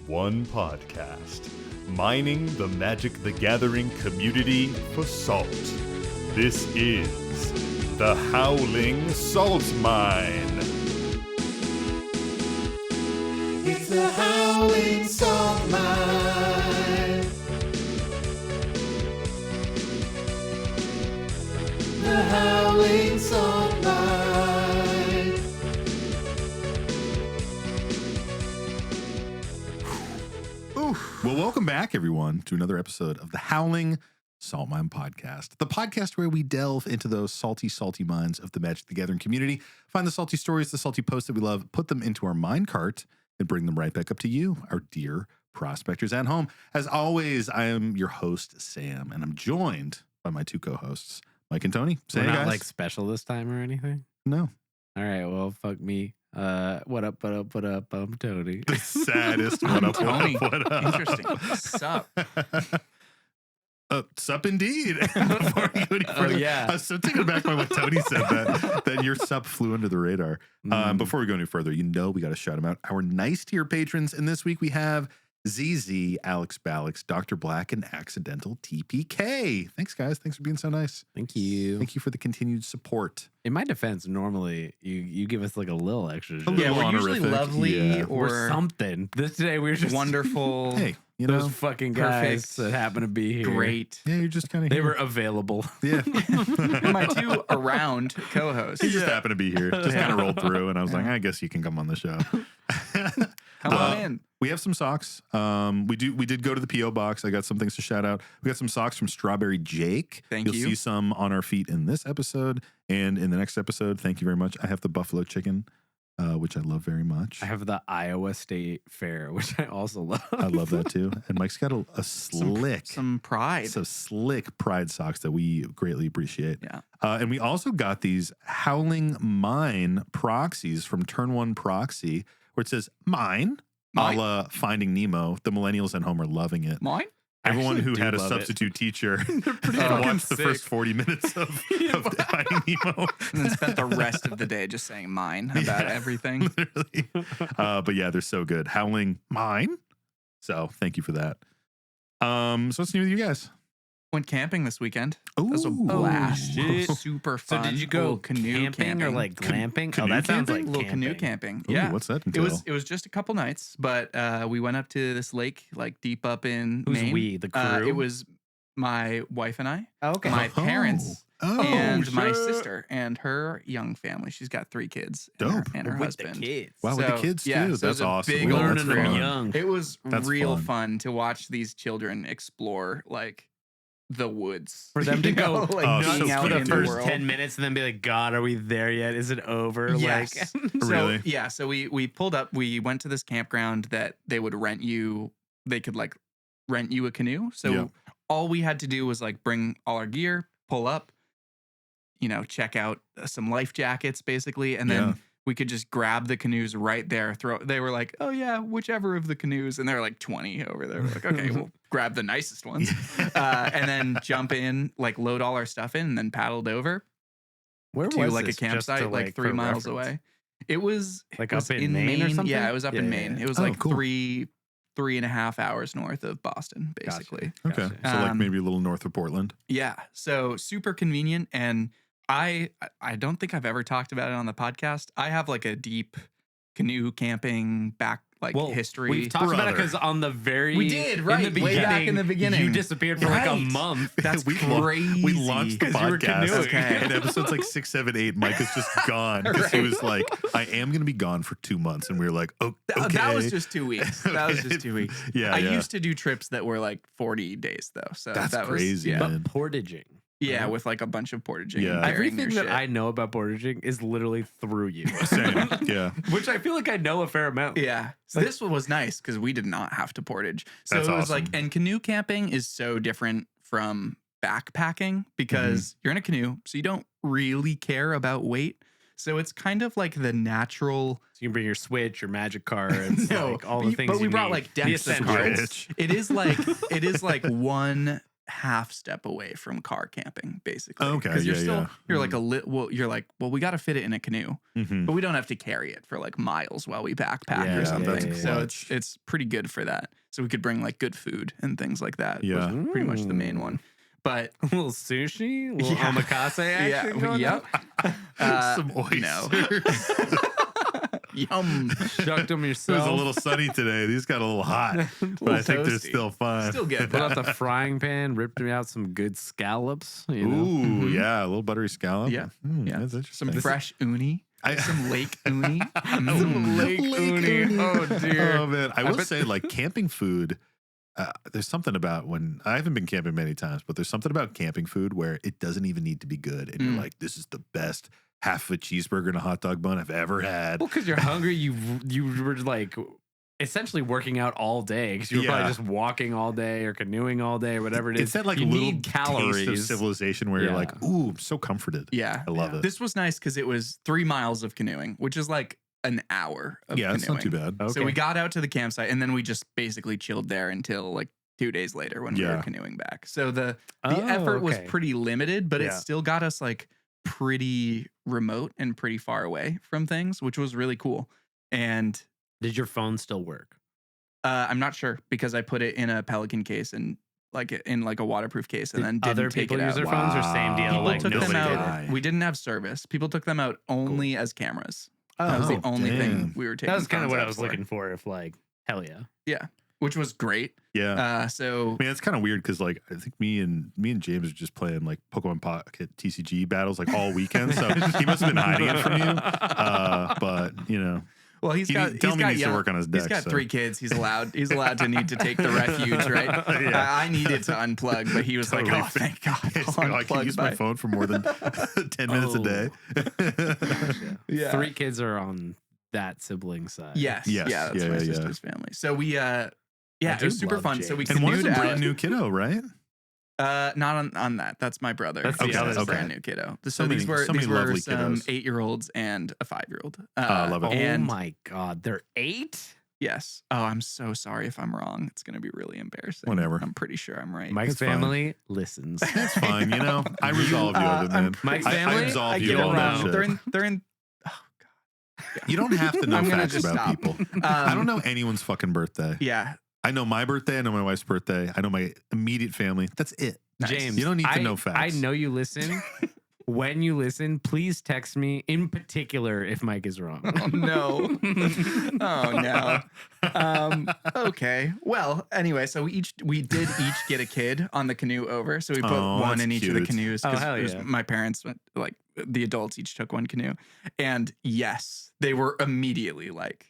one podcast, mining the Magic the Gathering community for salt. This is the Howling Salt Mine. It's the Howling Salt Mine. The Howling Salt Mine. Well, welcome back, everyone, to another episode of the Howling Salt Mine Podcast, the podcast where we delve into those salty, salty minds of the Magic the Gathering community, find the salty stories, the salty posts that we love, put them into our mine cart, and bring them right back up to you, our dear prospectors at home. As always, I am your host, Sam, and I'm joined by my two co-hosts, Mike and Tony. Say We're hey, not guys. like special this time or anything. No. All right, well, fuck me. What up? I'm Tony. The saddest what up, Tony. what up. Interesting. Sup? Sup indeed. Before we go any further, yeah. I was so taken aback by what Tony said that your sup flew under the radar. Before we go any further, we got to shout them out. Our nice tier patrons, and this week we have ZZ, Alex Ballix, Dr. Black, and Accidental TPK. Thanks, guys. Thanks for being so nice. Thank you. Thank you for the continued support. In my defense, normally you give us like a little extra. shit. little Yeah, we're usually honorific, lovely yeah. or something. This day we were just wonderful. Hey, you those know, fucking guys perfect. that happen to be here. Great. yeah, you're just kind of They were available. yeah. And my two around co-hosts. He just happened to be here. Just kind of rolled through, and I was like, I guess you can come on the show. Come on in. We have some socks. We did go to the P.O. box. I got some things to shout out. We got some socks from Strawberry Jake. Thank You'll you. see some on our feet in this episode and in the next episode. Thank you very much. I have the buffalo chicken, which I love very much. I have the Iowa State Fair, which I also love. I love that too. And Mike's got a slick, Some pride. so slick Pride socks that we greatly appreciate. Yeah. And we also got these Howling Mine proxies from Turn 1 Proxy, where it says mine. A Mine. la Finding Nemo. The millennials at home are loving it. Mine? Everyone actually who do had a love it. substitute teacher and fucking watched the sick. first 40 minutes of Finding Nemo. And then spent the rest of the day just saying mine about Yeah. everything. Literally. But yeah, they're so good. Howling Mine. So thank you for that. So what's new with you guys? Went camping this weekend. Ooh. That was a blast. shit. Super So fun. did you go Little canoe camping or like glamping? canoe that sounds camping? like little canoe camping. camping? Ooh, Yeah. what's that It entail? was just a couple nights, but we went up to this lake like deep up in Who's Maine. we? The crew? It was my wife and I, okay. my parents, Oh, and my shit. sister and her young family. She's got 3 kids and her, Dope. and her with the husband. kids. Wow, with the kids too. so it That's was a awesome. big Well, old that's Learning them trip. fun. young. It was That's real fun. fun to watch these children explore like the woods For them to You know, go like Oh, being so out cute. for the in first world. 10 minutes and then be like, God, are we there yet? Is it over? Yes. Like, Really? So, yeah. So we pulled up. We went to this campground that they would rent you. They could like rent you a canoe. So Yeah. all we had to do was like bring all our gear, pull up, check out some life jackets basically, and then Yeah. we could just grab the canoes right there. They were like, oh yeah, whichever of the canoes, and they're like 20 over there. We're like, okay, we'll grab the nicest ones, and then jump in, like load all our stuff in, and then paddled over where to was like a this? Just to, campsite like 3 for miles reference. away. It was Like it was up in Maine or something? Yeah, it was up in Yeah, Maine. yeah. It was Oh, like cool. 3.5 hours north of Boston, Gotcha. basically. Okay. Gotcha. So like Um, maybe a little north of Portland. Yeah, so super convenient, and I don't think I've ever talked about it on the podcast. I have like a deep canoe camping history. We've talked about it Brother. because on the very We did, right, in the way back beginning, in the beginning. you disappeared for like a Right. month. That's we crazy. We launched the 'Cause you were podcast. canoeing. Okay. And episodes like 6, 7, 8, Mike is just gone because he Right. was like, I am going to be gone for 2 months. And we were like, oh, okay. That was just 2 weeks. That was Okay. just 2 weeks. Yeah, I yeah. used to do trips that were like 40 days though. So That's that was, crazy, yeah. man. But portaging. Yeah, with like a bunch of portaging. Yeah. and carrying Everything your that shit. I know about portaging is literally through you. Same. Yeah. Which I feel like I know a fair amount. Yeah. So this one was nice because we did not have to portage. So That's it was awesome. like, and canoe camping is so different from backpacking because you're in a canoe, so you don't really care about weight. So it's kind of like the natural. So you can bring your Switch, your Magic cards, No, like all the things. but we you brought need. like The decks of essentials. cards. It is like 1 half step away from car camping, basically. Okay, Because you're yeah, still yeah. you're like you're like, well, we got to fit it in a canoe, Mhm. but we don't have to carry it for like miles while we backpack Yeah, or yeah, something. yeah, So clutch. it's pretty good for that. So we could bring like good food and things like that. Yeah. was pretty much the main one. But A little sushi, a little Yeah. omakase action going yep. Some oysters. No. Yum. on. Shucked them It yourself. was a little sunny today. These got a little hot, but I think they're toasty. still fine. Still good. Put out the frying pan, ripped me out some good scallops. You know? Ooh, Mhm. yeah, a little buttery scallop. Yeah. Yeah, that's Some interesting. fresh uni. Some lake uni. Some lake uni. Oh, dear. Oh man, I will bet- say, like camping food. There's something about when I haven't been camping many times, but there's something about camping food where it doesn't even need to be good, and you're like, this is the best half of a cheeseburger and a hot dog bun I've ever had. Well, because you're hungry, you were like essentially working out all day because you were Yeah. probably just walking all day or canoeing all day or whatever it is. It's that like you little need calories. taste of civilization where you're Yeah. like, ooh, I'm so comforted. Yeah. I love it. This was nice because it was 3 miles of canoeing, which is like an hour of Yeah, canoeing. that's not too bad. Okay. So we got out to the campsite and then we just basically chilled there until like 2 days later when we Yeah. were canoeing back. So the Oh, effort was okay. pretty limited, but it Yeah. still got us like pretty remote and pretty far away from things, which was really cool. And Did your phone still work? I'm not sure because I put it in a Pelican case and like in like a waterproof case and Did then didn't other take people it use out. their phones or same deal? People Like took them nobody out. did. We didn't have service. People took them out only as cameras. That was Oh, the only thing damn. we were taking. That was kind of phones what I out was for, looking for. If like, hell yeah. which was great. Yeah. So I mean, it's kind of weird because like I think me and James are just playing like Pokemon Pocket TCG battles like all weekend. So he must have been hiding it from you. But you know, well, he's got tell me he needs to young- work on his deck. He's got so. 3 kids. He's allowed to need to take the refuge, right? Yeah. I needed to unplug, but he was Totally. like, "Oh, thank God, It's I'll like, I can unplug use my by-" phone for more than 10 minutes a day. Yeah. 3 kids are on that sibling side. Yes. Yes. Yeah. That's Yeah, my yeah, yeah. sister's family. So we I it do was super love fun. So we James. And one is canoed a out. brand new kiddo, right? Not on that. That's my brother. That's the He's other a side. brand new kiddo. So, So many- these were so many these were lovely some kiddos. 8-year-olds and a 5-year-old. I love it. Oh And my God, they're 8. yes. Oh, I'm so sorry if I'm wrong. It's gonna be really embarrassing. Whatever. I'm pretty sure I'm right. Mike's It's fine. family listens. That's fine. You know, I resolve you, other man. Mike's I family? absolve I you get of all it that wrong. shit. They're in. Oh God. You don't have to know I'm gonna facts just about stop. people. I don't know anyone's fucking birthday. Yeah. I know my birthday. I know my wife's birthday. I know my immediate family. That's it. Nice. James, You don't need to I- know facts. I know you listen. When you listen, please text me in particular if Mike is wrong. Oh no. Oh no. Okay. Well, anyway, so we did each get a kid on the canoe over. So we put Oh, one that's in each of the cute. canoes Oh, because hell yeah. my parents went, like the adults each took one canoe. And yes, they were immediately like,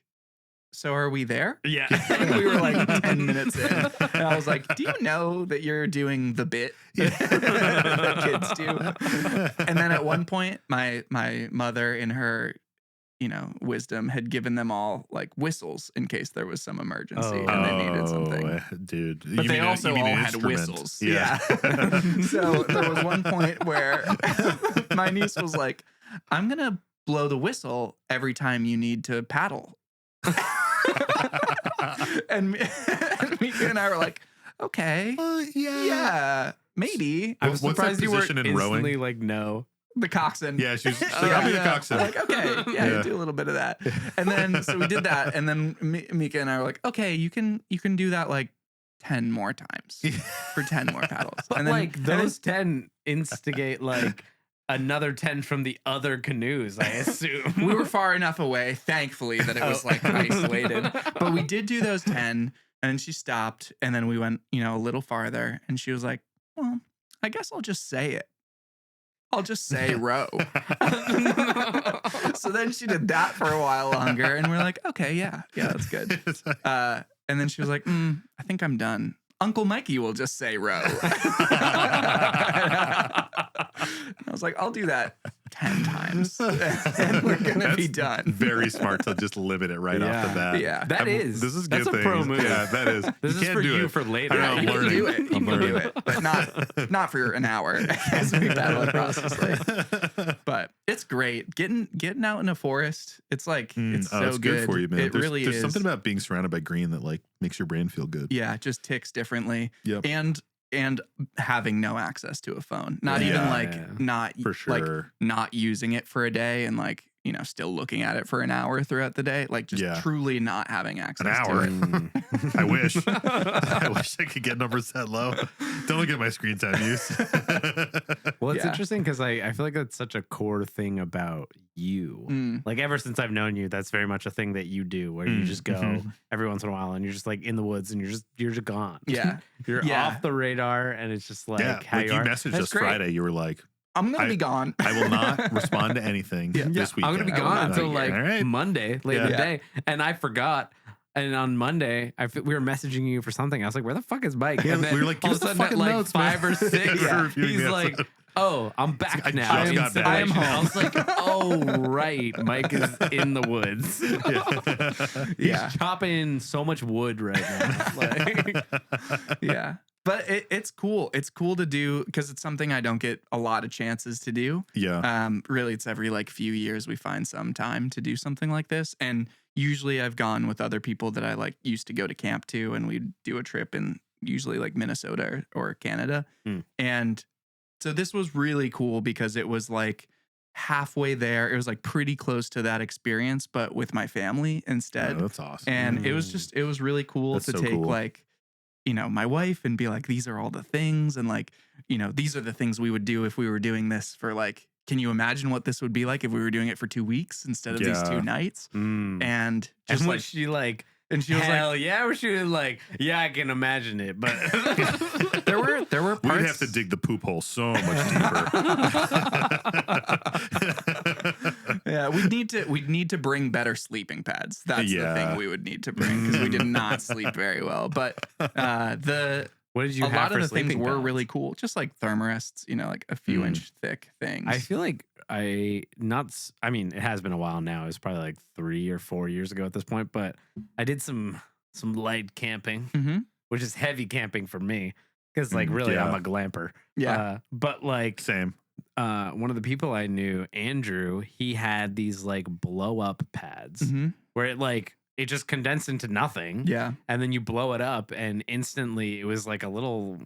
so are we there? Yeah. And we were like 10 minutes in. And I was like, do you know that you're doing the bit that kids do? And then at one point, my mother, in her, wisdom, had given them all like whistles in case there was some emergency and they needed something. Dude. But You they mean also you mean all an had instrument. whistles. Yeah. So there was one point where my niece was like, I'm going to blow the whistle every time you need to paddle. and Mika and I were like, okay, yeah, maybe. I'm What's that surprised you were position in rowing? instantly like, no. The coxswain. Yeah, she's like, Oh, I'll be the yeah. coxswain. Like, okay, yeah, Yeah. do a little bit of that. And then so we did that, and then Mika and I were like, okay, you can do that like 10 more times for 10 more paddles. But And then like those 10 instigate like another 10 from the other canoes, I assume. we were far enough away, thankfully, that it was like isolated. But we did do those 10, and she stopped, and then we went, a little farther, and she was like, well, I guess I'll just say it. I'll just say row. So then she did that for a while longer, and we're like, okay, yeah, that's good. And then she was like, I think I'm done. Uncle Mikey will just say row. I was like, I'll do that 10 times, and we're gonna be done. Very smart to just limit it right off the bat. Yeah. This is good That's a things. pro move. Yeah, that is. This is can't for do you it. for later. I know, Yeah, I'm you can learning. do it. You I'm can do learning. it, but not for an hour as we paddle across this lake. But it's great getting out in a forest. It's like it's so it's good for you, man. It really there's is. something about being surrounded by green that like makes your brain feel good. Yeah, it just ticks differently. Yep. And and having no access to a phone, not Yeah. even Yeah. like not For sure. like not using it for a day and like, you know, still looking at it for an hour throughout the day, like just Yeah. truly not having access An to hour. it. I wish. I wish I could get numbers that low. Don't look at my screen time use. Well, it's Yeah. interesting because I feel like that's such a core thing about you. Mm. Like ever since I've known you, that's very much a thing that you do where you just go Mhm. every once in a while and you're just like in the woods and you're just gone. Yeah. You're Yeah. off the radar and it's just like Yeah, how like you you are. messaged That's us great. Friday. You were like, I'm going I- to be gone. I will not respond to anything Yeah. this weekend. I'm gonna be I will gone not until be like here. All right. Monday, late in the Yeah. day, and I forgot. And on Monday, we were messaging you for something. I was like, "Where the fuck is Mike?" Yeah, And then we were like, all "Give of a us the sudden, at fucking like notes, 5 man." or 6, We're reviewing he's the like, episode. "Oh, I'm back I now." just in got back. I am simulation. home. I was like, "Oh, right, Mike is in the woods. Yeah. He's chopping so much wood right now." Like, Yeah. But it's cool. It's cool to do because it's something I don't get a lot of chances to do. Yeah. Really, it's every like few years we find some time to do something like this. And usually I've gone with other people that I like used to go to camp to, and we'd do a trip in usually like Minnesota or Canada. Hmm. And so this was really cool because it was like halfway there. It was like pretty close to that experience, but with my family instead. Oh, that's awesome. And it was really cool That's to so take cool. like, you know, my wife and be like, these are all the things. And like, you know, these are the things we would do if we were doing this for like, can you imagine what this would be like if we were doing it for 2 weeks instead of these Yeah. 2 nights? mm. And just And like, was she like, and she was hell yeah, or she was like, yeah, I can imagine it, but like, there were parts. We'd have to dig the poop hole so much deeper. Yeah, we'd need to bring better sleeping pads. That's the Yeah. thing we would need to bring because we did not sleep very well. But what did you a have lot for of the things sleeping were pads? really cool, just like thermarests, you know, like a few Mm. inch thick things. I feel like I mean, it has been a while now. It was probably like 3 or 4 years ago at this point, but I did some light camping, Mhm. which is heavy camping for me because like really yeah. I'm a glamper. Yeah. But like Same. one of the people I knew, Andrew, he had these like blow up pads Mhm. where it just condensed into nothing. Yeah. And then you blow it up and instantly it was like a little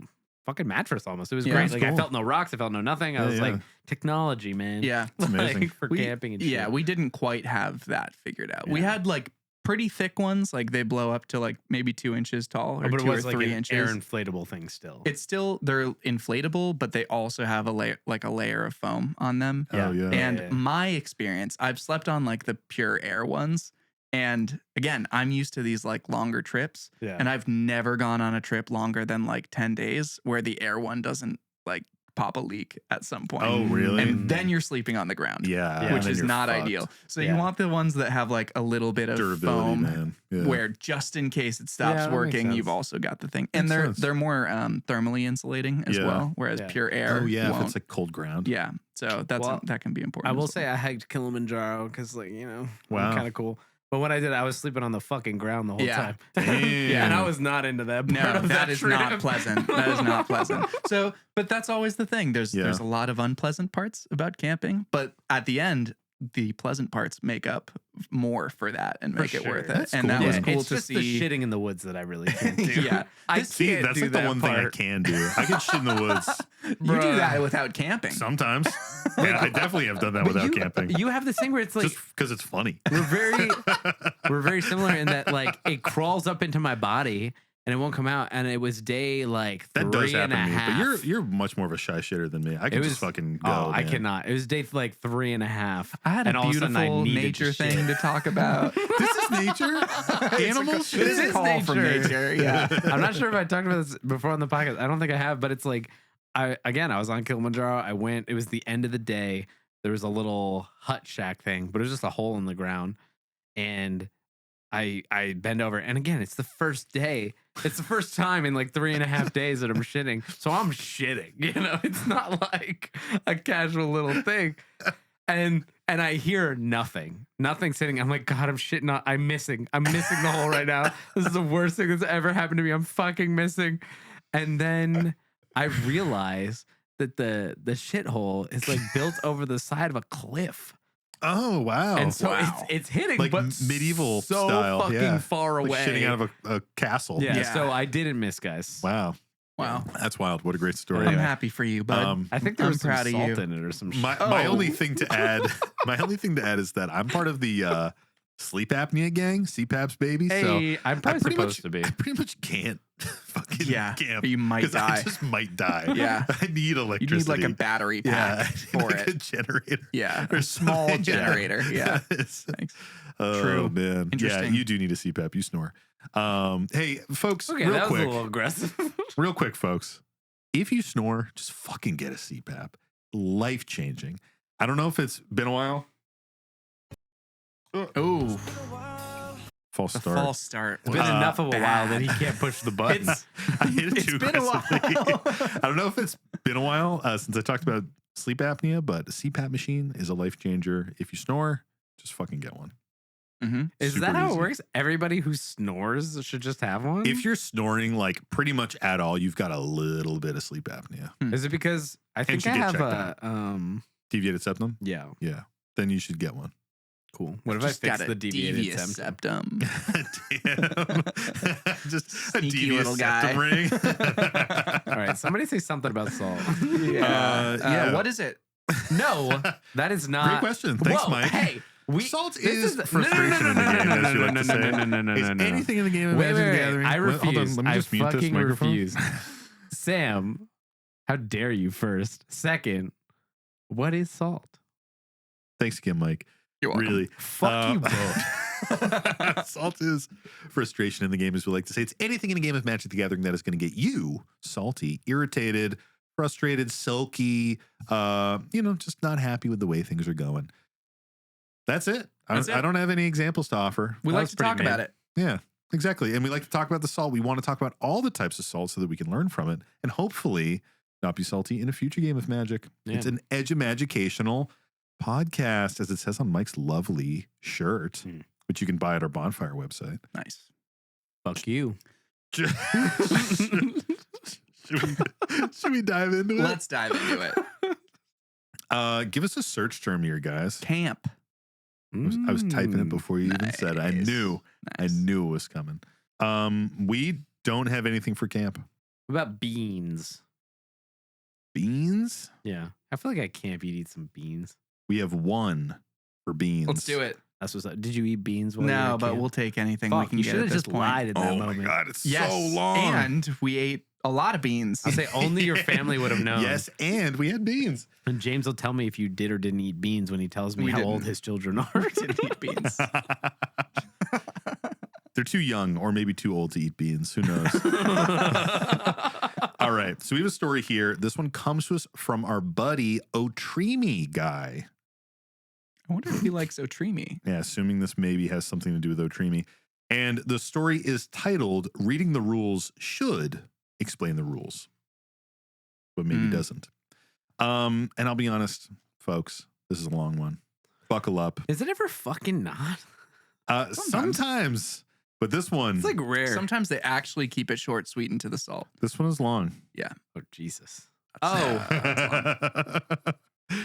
fucking mattress almost. It was Yeah, great. that's Like I cool. felt no rocks. I felt no nothing. I Yeah, was yeah. like, technology, man. Yeah. It's amazing. Like for camping and shit. Yeah, we didn't quite have that figured out. We Yeah. had like pretty thick ones, like they blow up to like maybe 2 inches tall or Oh, but it 2 or was like 3 an inches. air inflatable thing still. It's still they're inflatable, but they also have a layer of foam on them. Yeah. Oh, yeah. And Yeah. my experience, I've slept on like the pure air ones. And again, I'm used to these like longer trips. Yeah. And I've never gone on a trip longer than like 10 days where the air one doesn't like pop a leak at some point. Oh, really? And then you're sleeping on the ground. yeah. Yeah. Which then is you're not fucked. ideal. So Yeah. you want the ones that have like a little bit of Durability, foam man. Yeah. where just in case it Yeah, stops that makes working, you've sense. also got the thing. And Makes sense. they're more thermally insulating as Yeah. well, whereas Yeah. pure air Oh, yeah. If won't. it's like cold ground. Yeah. So that can be important. I will as say I hiked Kilimanjaro because Wow. kind of cool. But when I did, I was sleeping on the fucking ground the whole Yeah. time. Damn. And I was not into that. well. part No, of that is not trip. pleasant. That is not pleasant. So, but that's always the thing. There's Yeah. a lot of unpleasant parts about camping, but at the end, the pleasant parts make up more for that and For make it sure. worth it. That's and cool, that man. was cool it's to just see. the shitting in the woods that I really can't do. Yeah. I See, can't that's do like the that one thing I part. can do. I can shit in the woods You do Bruh. that without camping. sometimes. Yeah, I definitely have done that But without you, camping. You have this thing where it's like Just because it's funny. we're very similar in that like it crawls up into my body and it won't come out. And it was day like That does three and happen a to me. half. But you're much more of a shy shitter than me. I can It just was- fucking go. Oh, I man. cannot. It was day like 3.5. I had and a all of a sudden I beautiful needed to nature shit. thing to talk about. This is nature. Animals. This is is a call from nature. nature. Yeah. I'm not sure if I talked about this before on the podcast. I don't think I have, but it's like I was on Kilimanjaro. I went. It was the end of the day. There was a little hut shack thing, but it was just a hole in the ground, and I bend over, and again, it's the first day. It's the first time in like 3.5 days that I'm shitting. So I'm shitting. It's not like a casual little thing. And I hear nothing sitting. I'm like, God, I'm shitting. I'm missing the hole right now. This is the worst thing that's ever happened to me. I'm fucking missing. And then I realize that the shithole is like built over the side of a cliff. Oh wow. And so wow. it's hitting, Like but medieval so style, fucking yeah. far away. Like shitting out of a castle. yeah, Yeah. so I didn't miss, guys. Wow. Wow. That's wild. What a great story. I'm happy for you, bud. I think there I'm was some proud of salt you. in it or some shit. My only thing to add, is that I'm part of the sleep apnea gang, CPAP's baby. So Hey, I'm probably pretty supposed much, to be. I pretty much can't fucking camp. You might 'cause die. I just might die. Yeah. I need You electricity. need like a battery yeah, pack for like a it. generator. Yeah. Or A small something. generator. Yeah. It's- Thanks. Oh True. man. Yeah, Interesting. you do need a CPAP. You snore. Hey, folks, Okay, real that was quick. a little aggressive. Real quick, folks. If you snore, just fucking get a CPAP. Life changing. I don't know if it's been a while. Oh, False the start. false start. It's been was enough of a while that bad. he can't push the buttons. I hit it It's too been a aggressively. while. I don't know if it's been a while since I talked about sleep apnea, but a CPAP machine is a life changer. If you snore, just fucking get one. Mhm. Is Super that how easy. it works? Everybody who snores should just have one? If you're snoring like pretty much at all, you've got a little bit of sleep apnea. Is it because I think should I get have checked a Deviated septum? yeah, Yeah. Then you should get one. cool. What if Just I fix got the a deviated devious septum? Damn. Just a Sneaky devious little guy. septum ring. All right, somebody say something about salt. Yeah. What is it? No, that is not. Great question. Thanks, Whoa, Mike. Hey, Salt this is is- frustration in the game, as you like to say. no, Is anything in the game of Wait, Magic the wait, Gathering? I Wait, refuse. hold on, let me I just mute this fucking microphone. refuse. Sam, how dare you? First, second, what is salt? Thanks again, Mike. You're welcome. Really. Fuck you both. Salt is frustration in the game, as we like to say. It's anything in a game of Magic the Gathering that is going to get you salty, irritated, frustrated, sulky, just not happy with the way things are going. That's it. That's it. I don't have any examples to offer. We That like was to pretty talk about it. Yeah, exactly. And we like to talk about the salt. We want to talk about all the types of salt so that we can learn from it and hopefully not be salty in a future game of Magic. Yeah. It's an edumagicational podcast, as it says on Mike's lovely shirt, which you can buy at our Bonfire website. Nice. Fuck you. should, we dive into it? Let's dive into it. Give us a search term here, guys. Camp. I was typing it before you even said it. I Nice. knew it was coming. We don't have anything for camp. What about beans? Beans? Yeah, I feel like at camp you'd eat some beans. We have one for beans. Let's do it. That's what's up. Did you eat beans? While you were No, at but camp? we'll take anything we Fuck, can you get should at have this just point. lied at that Oh moment. my God, it's Yes, so long. and we ate a lot of beans. I'll say only your family would have known. Yes, and we had beans. And James will tell me if you did or didn't eat beans when he tells me We how didn't. old his children are. We didn't eat beans. They're too young or maybe too old to eat beans. Who knows? All right. So we have a story here. This one comes to us from our buddy Otrimi guy. I wonder if he likes Otrimi. Yeah, assuming this maybe has something to do with Otrimi. And the story is titled Reading the Rules Should Explain the Rules, but maybe doesn't. And I'll be honest, folks, this is a long one. Buckle up. Is it ever fucking not? Sometimes, but this one, It's like rare. Sometimes they actually keep it short, sweet, and to the salt. this one is long. Oh Jesus.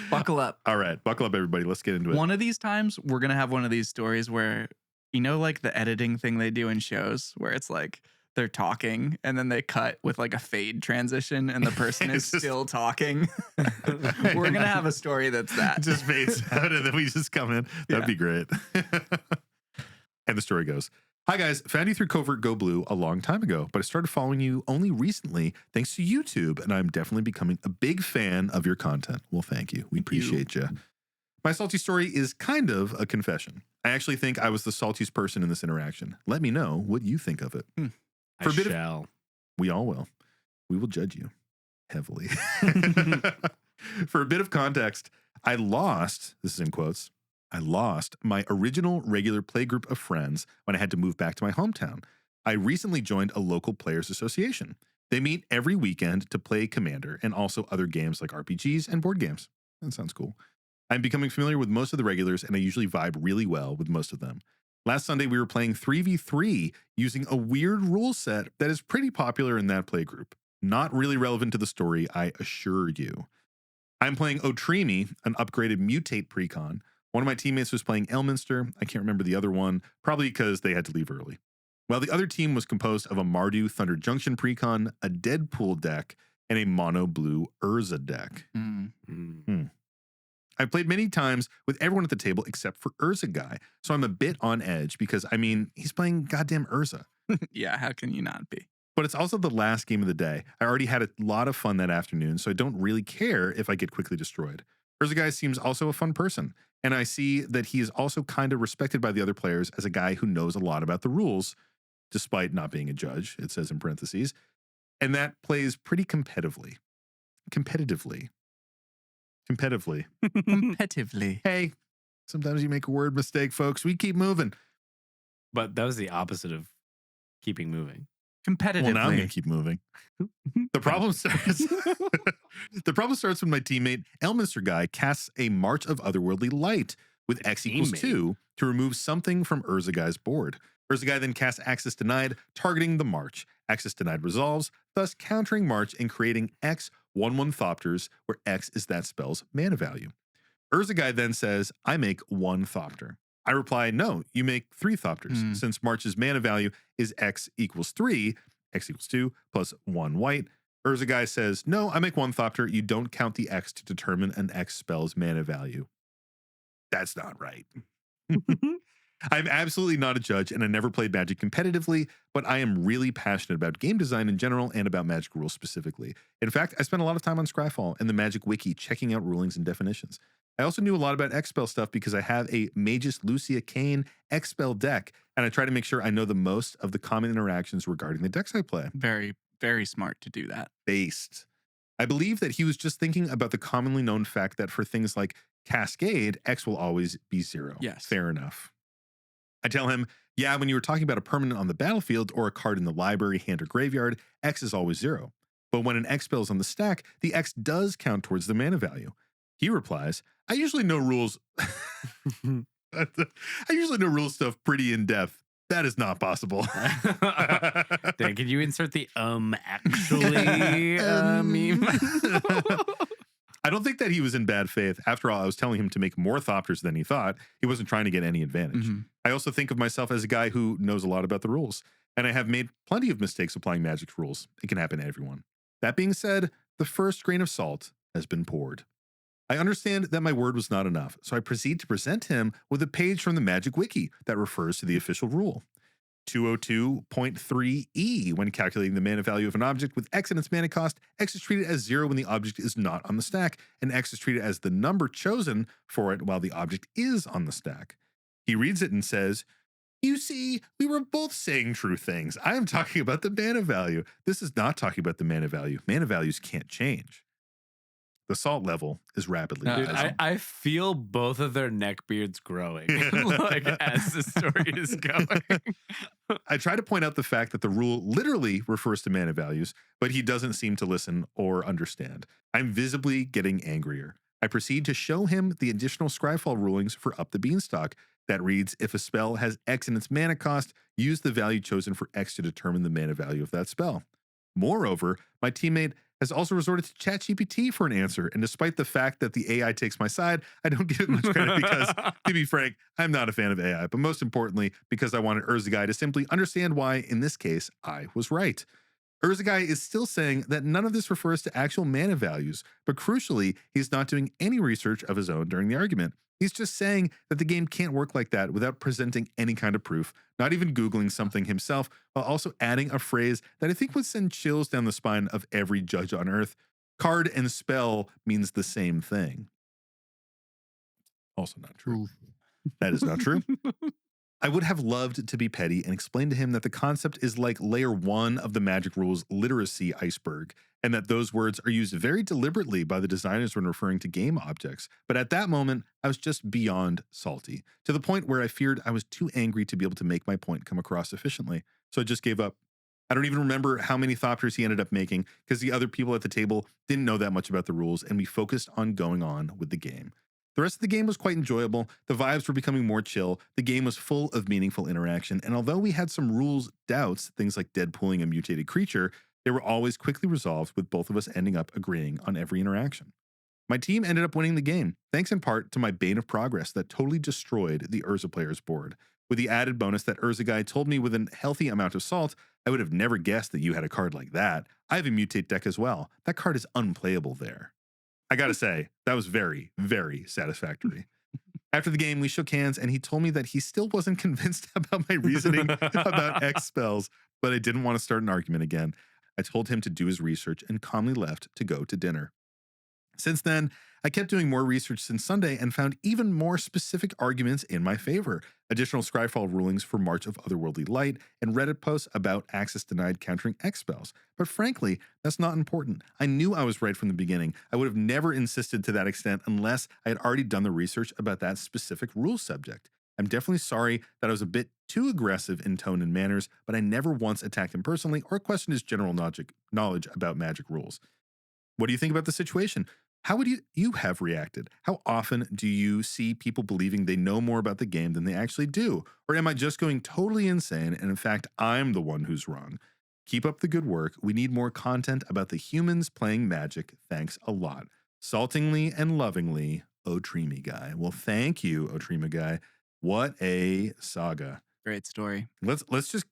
Buckle up. All right, buckle up, everybody. Let's get into it. One of these times, we're going to have one of these stories where, like the editing thing they do in shows where it's like they're talking and then they cut with like a fade transition and the person is It's just- still talking. We're going to have a story that's that. It just fades out and then we just come in. That'd Yeah. be great. And the story goes, hi guys, found you through Covert Go Blue a long time ago, but I started following you only recently thanks to YouTube, and I'm definitely becoming a big fan of your content. Well, thank you. We appreciate you. My salty story is kind of a confession. I actually think I was the saltiest person in this interaction. Let me know what you think of it. For a bit of- We all will. We will judge you heavily. For a bit of context, I lost, this is in quotes, I lost my original regular playgroup of friends when I had to move back to my hometown. I recently joined a local players association. They meet every weekend to play Commander and also other games like RPGs and board games. That sounds cool. I'm becoming familiar with most of the regulars, and I usually vibe really well with most of them. Last Sunday, we were playing 3v3 using a weird rule set that is pretty popular in that playgroup. Not really relevant to the story, I assure you. I'm playing Otrimi, an upgraded mutate precon. One of my teammates was playing Elminster. I can't remember the other one, probably because they had to leave early. while the other team was composed of a Mardu Thunder Junction precon, a Deadpool deck, and a mono blue Urza deck. I've played many times with everyone at the table except for Urza Guy, so I'm a bit on edge because, I mean, he's playing goddamn Urza. Yeah, how can you not be? But it's also the last game of the day. I already had a lot of fun that afternoon, so I don't really care if I get quickly destroyed. Urza Guy seems also a fun person, and I see that he is also kind of respected by the other players as a guy who knows a lot about the rules, despite not being a judge, it says in parentheses, and that plays pretty competitively. Competitively. Hey, sometimes you make a word mistake, folks. We keep moving. But that was the opposite of keeping moving. Competitively. Well, now I'm going to keep moving. The problem starts. The problem starts when my teammate Elminster Guy casts a March of Otherworldly Light with X equals 2 to remove something from Urza Guy's board. Urza Guy then casts Access Denied, targeting the March. Access Denied resolves, thus countering March and creating X 1/1 Thopters, where X is that spell's mana value. Urza Guy then says, I make 1 Thopter. I reply, no, you make 3 Thopters, since March's mana value is X equals 3, X equals 2, plus 1 white. Urza Guy says, no, I make 1 Thopter. You don't count the X to determine an X spell's mana value. That's not right. I'm absolutely not a judge, and I never played Magic competitively, but I am really passionate about game design in general and about Magic rules specifically. In fact, I spent a lot of time on Scryfall and the Magic Wiki checking out rulings and definitions. I also knew a lot about X-Spell stuff because I have a Magus Lucia Kane X-Spell deck, and I try to make sure I know the most of the common interactions regarding the decks I play. Very, very smart to do that. Based. I believe that he was just thinking about the commonly known fact that for things like Cascade, X will always be 0. Yes. Fair enough. I tell him, yeah, when you were talking about a permanent on the battlefield or a card in the library, hand, or graveyard, X is always 0. But when an X spell is on the stack, the X does count towards the mana value. He replies, I usually know rules. I usually know rule stuff pretty in depth. That is not possible. Dan, can you insert the actually meme? I don't think that he was in bad faith. After all, I was telling him to make more Thopters than he thought. He wasn't trying to get any advantage. I also think of myself as a guy who knows a lot about the rules, and I have made plenty of mistakes applying Magic's rules. It can happen to everyone. That being said, the first grain of salt has been poured. I understand that my word was not enough, so I proceed to present him with a page from the Magic Wiki that refers to the official rule. 202.3e, when calculating the mana value of an object with X in its mana cost, X is treated as 0 when the object is not on the stack, and X is treated as the number chosen for it while the object is on the stack. He reads it and says, you see, we were both saying true things. I am talking about the mana value. This is not talking about the mana value. Mana values can't change. The salt level is rapidly rising. I feel both of their neck beards growing like as the story is going. I try to point out the fact that the rule literally refers to mana values, but he doesn't seem to listen or understand. I'm visibly getting angrier. I proceed to show him the additional Scryfall rulings for Up the Beanstalk that reads, if a spell has X in its mana cost, use the value chosen for X to determine the mana value of that spell. Moreover, my teammate has also resorted to ChatGPT for an answer, and despite the fact that the AI takes my side, I don't give it much credit because, to be frank, I'm not a fan of AI, but most importantly, because I wanted Urza Guy to simply understand why, in this case, I was right. Urza Guy is still saying that none of this refers to actual mana values, but crucially, he's not doing any research of his own during the argument. He's just saying that the game can't work like that without presenting any kind of proof, not even Googling something himself, while also adding a phrase that I think would send chills down the spine of every judge on earth. Card and spell means the same thing. Also not true. That is not true. I would have loved to be petty and explain to him that the concept is like layer 1 of the Magic rules literacy iceberg, and that those words are used very deliberately by the designers when referring to game objects. But at that moment, I was just beyond salty, to the point where I feared I was too angry to be able to make my point come across efficiently. So I just gave up. I don't even remember how many Thopters he ended up making because the other people at the table didn't know that much about the rules, and we focused on going on with the game. The rest of the game was quite enjoyable, the vibes were becoming more chill, the game was full of meaningful interaction, and although we had some rules doubts, things like Deadpooling a mutated creature, they were always quickly resolved with both of us ending up agreeing on every interaction. My team ended up winning the game, thanks in part to my bane of progress that totally destroyed the Urza player's board. With the added bonus that Urza guy told me with a healthy amount of salt, I would have never guessed that you had a card like that. I have a mutate deck as well. That card is unplayable there. I gotta say, that was very, very satisfactory. After the game, we shook hands, and he told me that he still wasn't convinced about my reasoning about X spells, but I didn't want to start an argument again. I told him to do his research and calmly left to go to dinner. Since then, I kept doing more research since Sunday and found even more specific arguments in my favor. Additional Scryfall rulings for March of Otherworldly Light and Reddit posts about access denied countering X spells. But frankly, that's not important. I knew I was right from the beginning. I would have never insisted to that extent unless I had already done the research about that specific rule subject. I'm definitely sorry that I was a bit too aggressive in tone and manners, but I never once attacked him personally or questioned his general knowledge about Magic rules. What do you think about the situation? How would you have reacted? How often do you see people believing they know more about the game than they actually do? Or am I just going totally insane and in fact, I'm the one who's wrong? Keep up the good work. We need more content about the humans playing Magic. Thanks a lot. Saltingly and lovingly, Otrimi Guy. Well, thank you, Otrimi Guy. What a saga. Great story. Let's just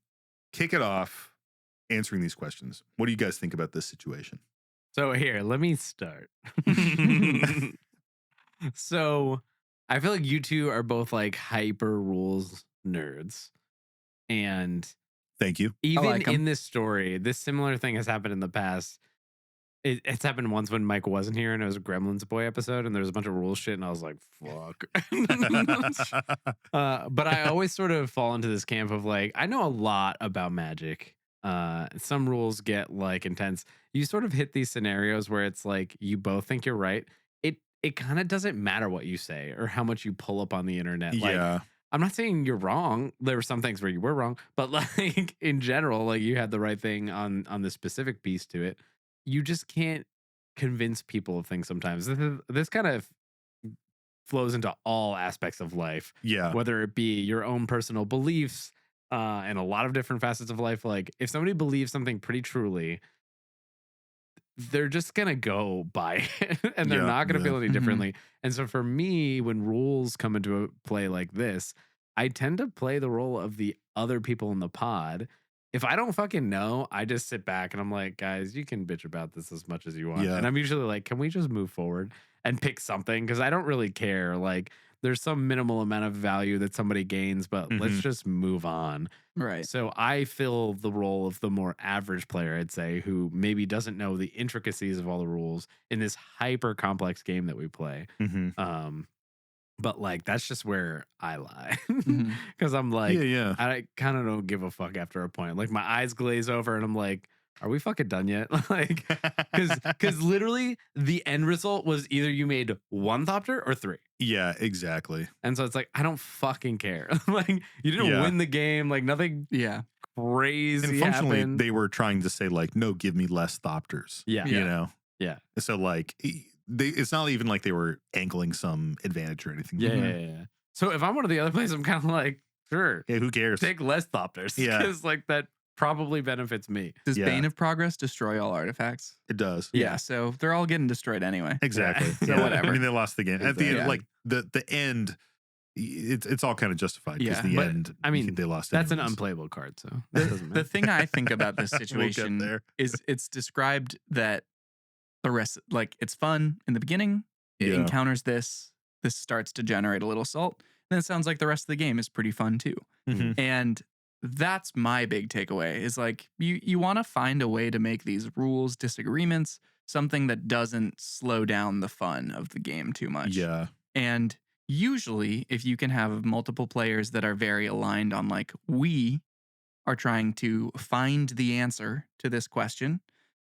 kick it off answering these questions. What do you guys think about this situation? So here, let me start. So I feel like you two are both like hyper rules nerds. And Thank you. even like 'em. in this story, this similar thing has happened in the past. It's happened once when Mike wasn't here and it was a Gremlins Boy episode and there was a bunch of rules shit and I was like, fuck. But I always sort of fall into this camp of like, I know a lot about Magic. Some rules get like intense. You sort of hit these scenarios where it's like you both think you're right. It kind of doesn't matter what you say or how much you pull up on the internet. Like, Yeah. I'm not saying you're wrong. There were some things where you were wrong, but like in general, like you had the right thing on the specific piece to it. You just can't convince people of things sometimes. This kind of flows into all aspects of life, Yeah. whether it be your own personal beliefs and a lot of different facets of life. Like if somebody believes something pretty truly, they're just going to go by it and they're Yeah, not going to yeah. feel any differently. And so for me, when rules come into a play like this, I tend to play the role of the other people in the pod. If I don't fucking know, I just sit back and I'm like, guys, you can bitch about this as much as you want. Yeah. And I'm usually like, can we just move forward and pick something? Because I don't really care. Like there's some minimal amount of value that somebody gains, but let's Mhm. just move on. Right. So I fill the role of the more average player, I'd say, who maybe doesn't know the intricacies of all the rules in this hyper complex game that we play. Mhm. But like that's just where I lie Mhm. because I'm like, yeah. I kind of don't give a fuck after a point. Like my eyes glaze over and I'm like, are we fucking done yet? Like, because literally the end result was either you made one Thopter or three. Yeah, exactly. And so it's like, I don't fucking care. Like you didn't Yeah. win the game. Like nothing Yeah. crazy And functionally, happened. they were trying to say like, no, give me less Thopters. Yeah. You know? Yeah. So like, it's not even like they were angling some advantage or anything. Yeah. So if I'm one of the other players, I'm kind of like, sure, Yeah, who cares? take less Thopters. Yeah. Because like that probably benefits me. Does Yeah. Bane of Progress destroy all artifacts? It does. Yeah. So they're all getting destroyed anyway. Exactly. So Yeah. whatever. I mean, they lost the game. At the end, Yeah. like the end, it's all kind of justified because Yeah. the But, end, I mean, they lost. That's an anyways. unplayable card. So The, that doesn't the matter. thing I think about this We'll get situation there. is it's described that the rest, like it's fun in the beginning. It Yeah. encounters this. This starts to generate a little salt. Then it sounds like the rest of the game is pretty fun too. Mhm. And that's my big takeaway is like you want to find a way to make these rules disagreements something that doesn't slow down the fun of the game too much. Yeah. And usually if you can have multiple players that are very aligned on like we are trying to find the answer to this question,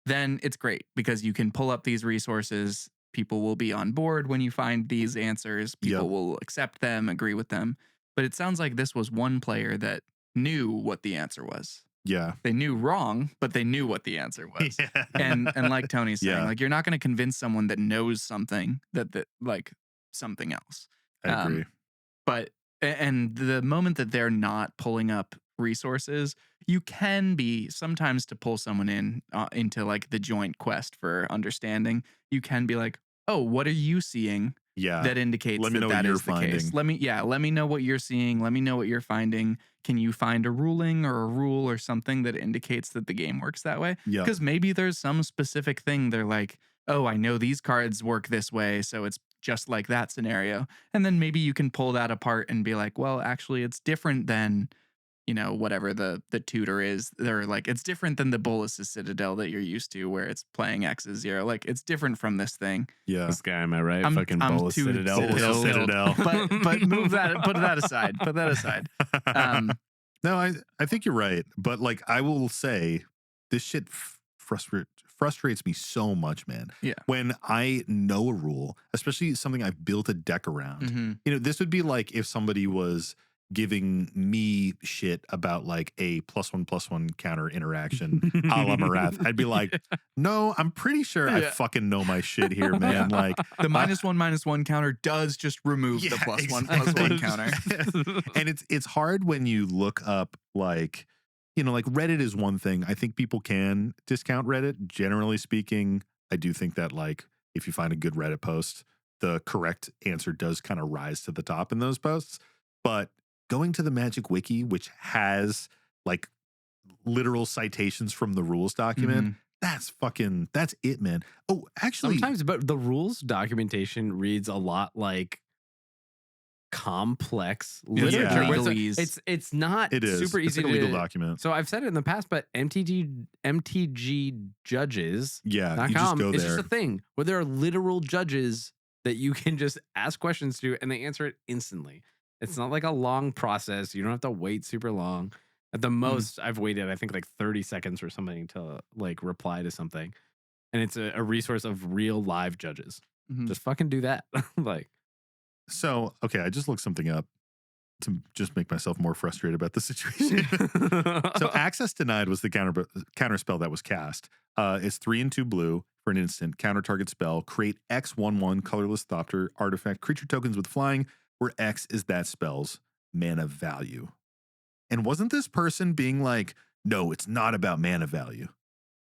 then it's great because you can pull up these resources. People will be on board when you find these answers. People Yep. will accept them, agree with them. But it sounds like this was one player that knew what the answer was. Yeah. They knew wrong, but they knew what the answer was. Yeah. And like Tony's saying, Yeah. like you're not going to convince someone that knows something that like something else. I agree. But and the moment that they're not pulling up resources, you can be sometimes to pull someone in into like the joint quest for understanding. You can be like, oh, what are you seeing Yeah. that indicates Let me know that what that you're is the case. finding. Let me know what you're seeing. Let me know what you're finding. Can you find a ruling or a rule or something that indicates that the game works that way? Yeah. Because maybe there's some specific thing they're like, oh, I know these cards work this way, so it's just like that scenario. And then maybe you can pull that apart and be like, well, actually, it's different than, you know, whatever the tutor is. They're like, it's different than the Bolus's Citadel that you're used to, where it's playing X's 0. Like, it's different from this thing. Yeah. This guy, am I right? I'm- Fucking I'm Bolus too Citadel. Citadel. Citadel. But move that, put that aside. Put that aside. No, I think you're right. But like, I will say this shit frustrates me so much, man. Yeah. When I know a rule, especially something I've built a deck around, Mhm. you know, this would be like if somebody was giving me shit about like a +1/+1 counter interaction a la Marath. I'd be like, no, I'm pretty sure I Yeah. fucking know my shit here, man. Like The -1/-1 counter does just remove the +1/+1 counter. And it's hard when you look up like, you know, like Reddit is one thing. I think people can discount Reddit. Generally speaking, I do think that like if you find a good Reddit post, the correct answer does kind of rise to the top in those posts. But going to the Magic Wiki, which has like literal citations from the rules document, that's it, man. Oh, actually, Sometimes, but the rules documentation reads a lot like complex literature. Yeah. where Legalese. It's not it is super it's easy like a legal to. document. So I've said it in the past, but MTG judges. Yeah, you just go It's there. just a thing where there are literal judges that you can just ask questions to and they answer it instantly. It's not like a long process. You don't have to wait super long. At the most, I've waited, I think, like 30 seconds or something to like reply to something. And it's a resource of real live judges. Mhm. Just fucking do that. Like, So, okay, I just looked something up to just make myself more frustrated about the situation. So, access denied was the counter spell that was cast. It's 3 and 2 blue for an instant. Counter target spell. Create X/1/1 colorless Thopter artifact creature tokens with flying, where X is that spell's mana value. And wasn't this person being like, no, it's not about mana value?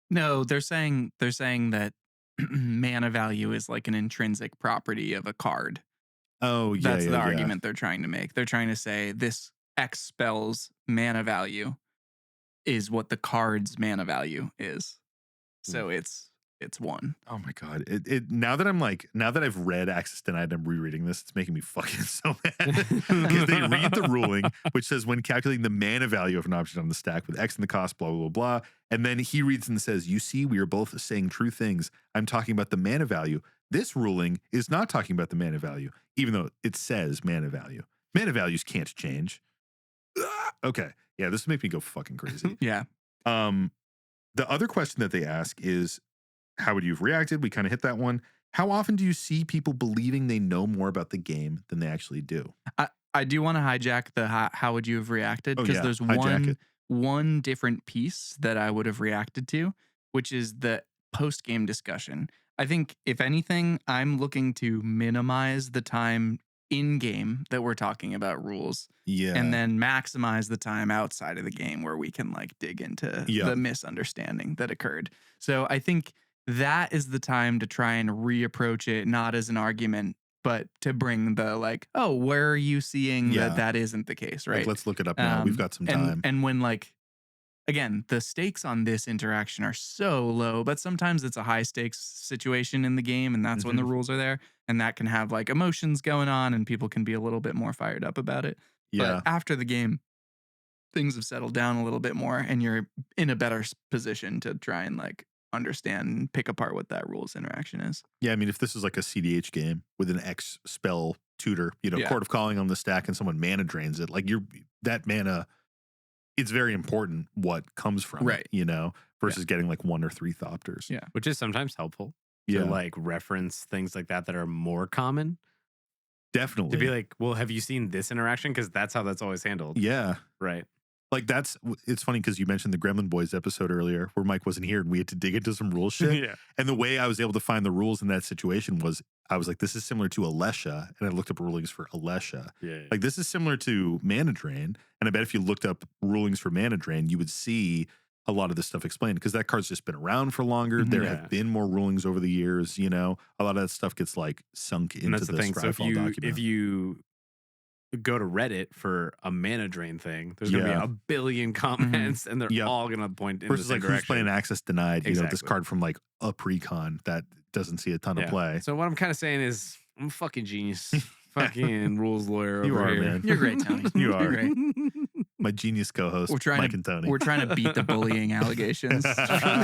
No, they're saying that mana value is like an intrinsic property of a card. Oh, yeah. That's yeah, the yeah. argument they're trying to make. They're trying to say this X spell's mana value is what the card's mana value is. So it's 1. Oh my god! Now that I've read Access Denied and I'm rereading this, it's making me fucking so mad because they read the ruling, which says when calculating the mana value of an object on the stack with X in the cost, blah blah blah, and then he reads and says, "You see, we are both saying true things. I'm talking about the mana value. This ruling is not talking about the mana value, even though it says mana value. Mana values can't change." Okay, yeah, this makes me go fucking crazy. Yeah. The other question that they ask is, how would you have reacted? We kind of hit that one. How often do you see people believing they know more about the game than they actually do? I do want to hijack the how would you have reacted, Oh, because yeah, there's hijack it. one different piece that I would have reacted to, which is the post-game discussion. I think if anything, I'm looking to minimize the time in game that we're talking about rules, Yeah. and then maximize the time outside of the game where we can like dig into the misunderstanding that occurred. So I think that is the time to try and reapproach it, not as an argument, but to bring the like, oh, where are you seeing that isn't the case, right? Like, let's look it up now. We've got some time. And when like, again, the stakes on this interaction are so low, but sometimes it's a high stakes situation in the game, and that's when the rules are there, and that can have like emotions going on, and people can be a little bit more fired up about it. Yeah. But after the game, things have settled down a little bit more, and you're in a better position to try and like understand and pick apart what that rules interaction is. Yeah, I mean, if this is like a CDH game with an X spell tutor, you know, Court of Calling on the stack and someone mana drains it, like that mana, it's very important what comes from it, you know, versus getting like 1 or 3 Thopters. Yeah. which is sometimes helpful Yeah. to like reference things like that are more common. Definitely. To be like, well, have you seen this interaction? Because that's how that's always handled. Yeah. Right. Like it's funny because you mentioned the Gremlin Boys episode earlier where Mike wasn't here and we had to dig into some rule shit. Yeah. And the way I was able to find the rules in that situation was I was like, this is similar to Alesha. And I looked up rulings for Alesha. Yeah. Like this is similar to Mana Drain. And I bet if you looked up rulings for Mana Drain, you would see a lot of this stuff explained because that card's just been around for longer. Mhm. There Yeah. have been more rulings over the years. You know, a lot of that stuff gets like sunk And into that's the the thing. So Scryfall document. if you go to Reddit for a mana drain thing, there's gonna be Yeah. a billion comments, and they're Yep. all gonna point in Versus the like same who's playing direction. access denied, you know, this Exactly. card from like a pre-con that doesn't see a ton of Yeah. play. So what I'm kind of saying is, I'm a fucking genius, fucking rules lawyer You over are, here. man. You're great, Tony. You You're are. great. My genius co-host, We're trying Mike to and Tony. we're trying to beat the bullying allegations from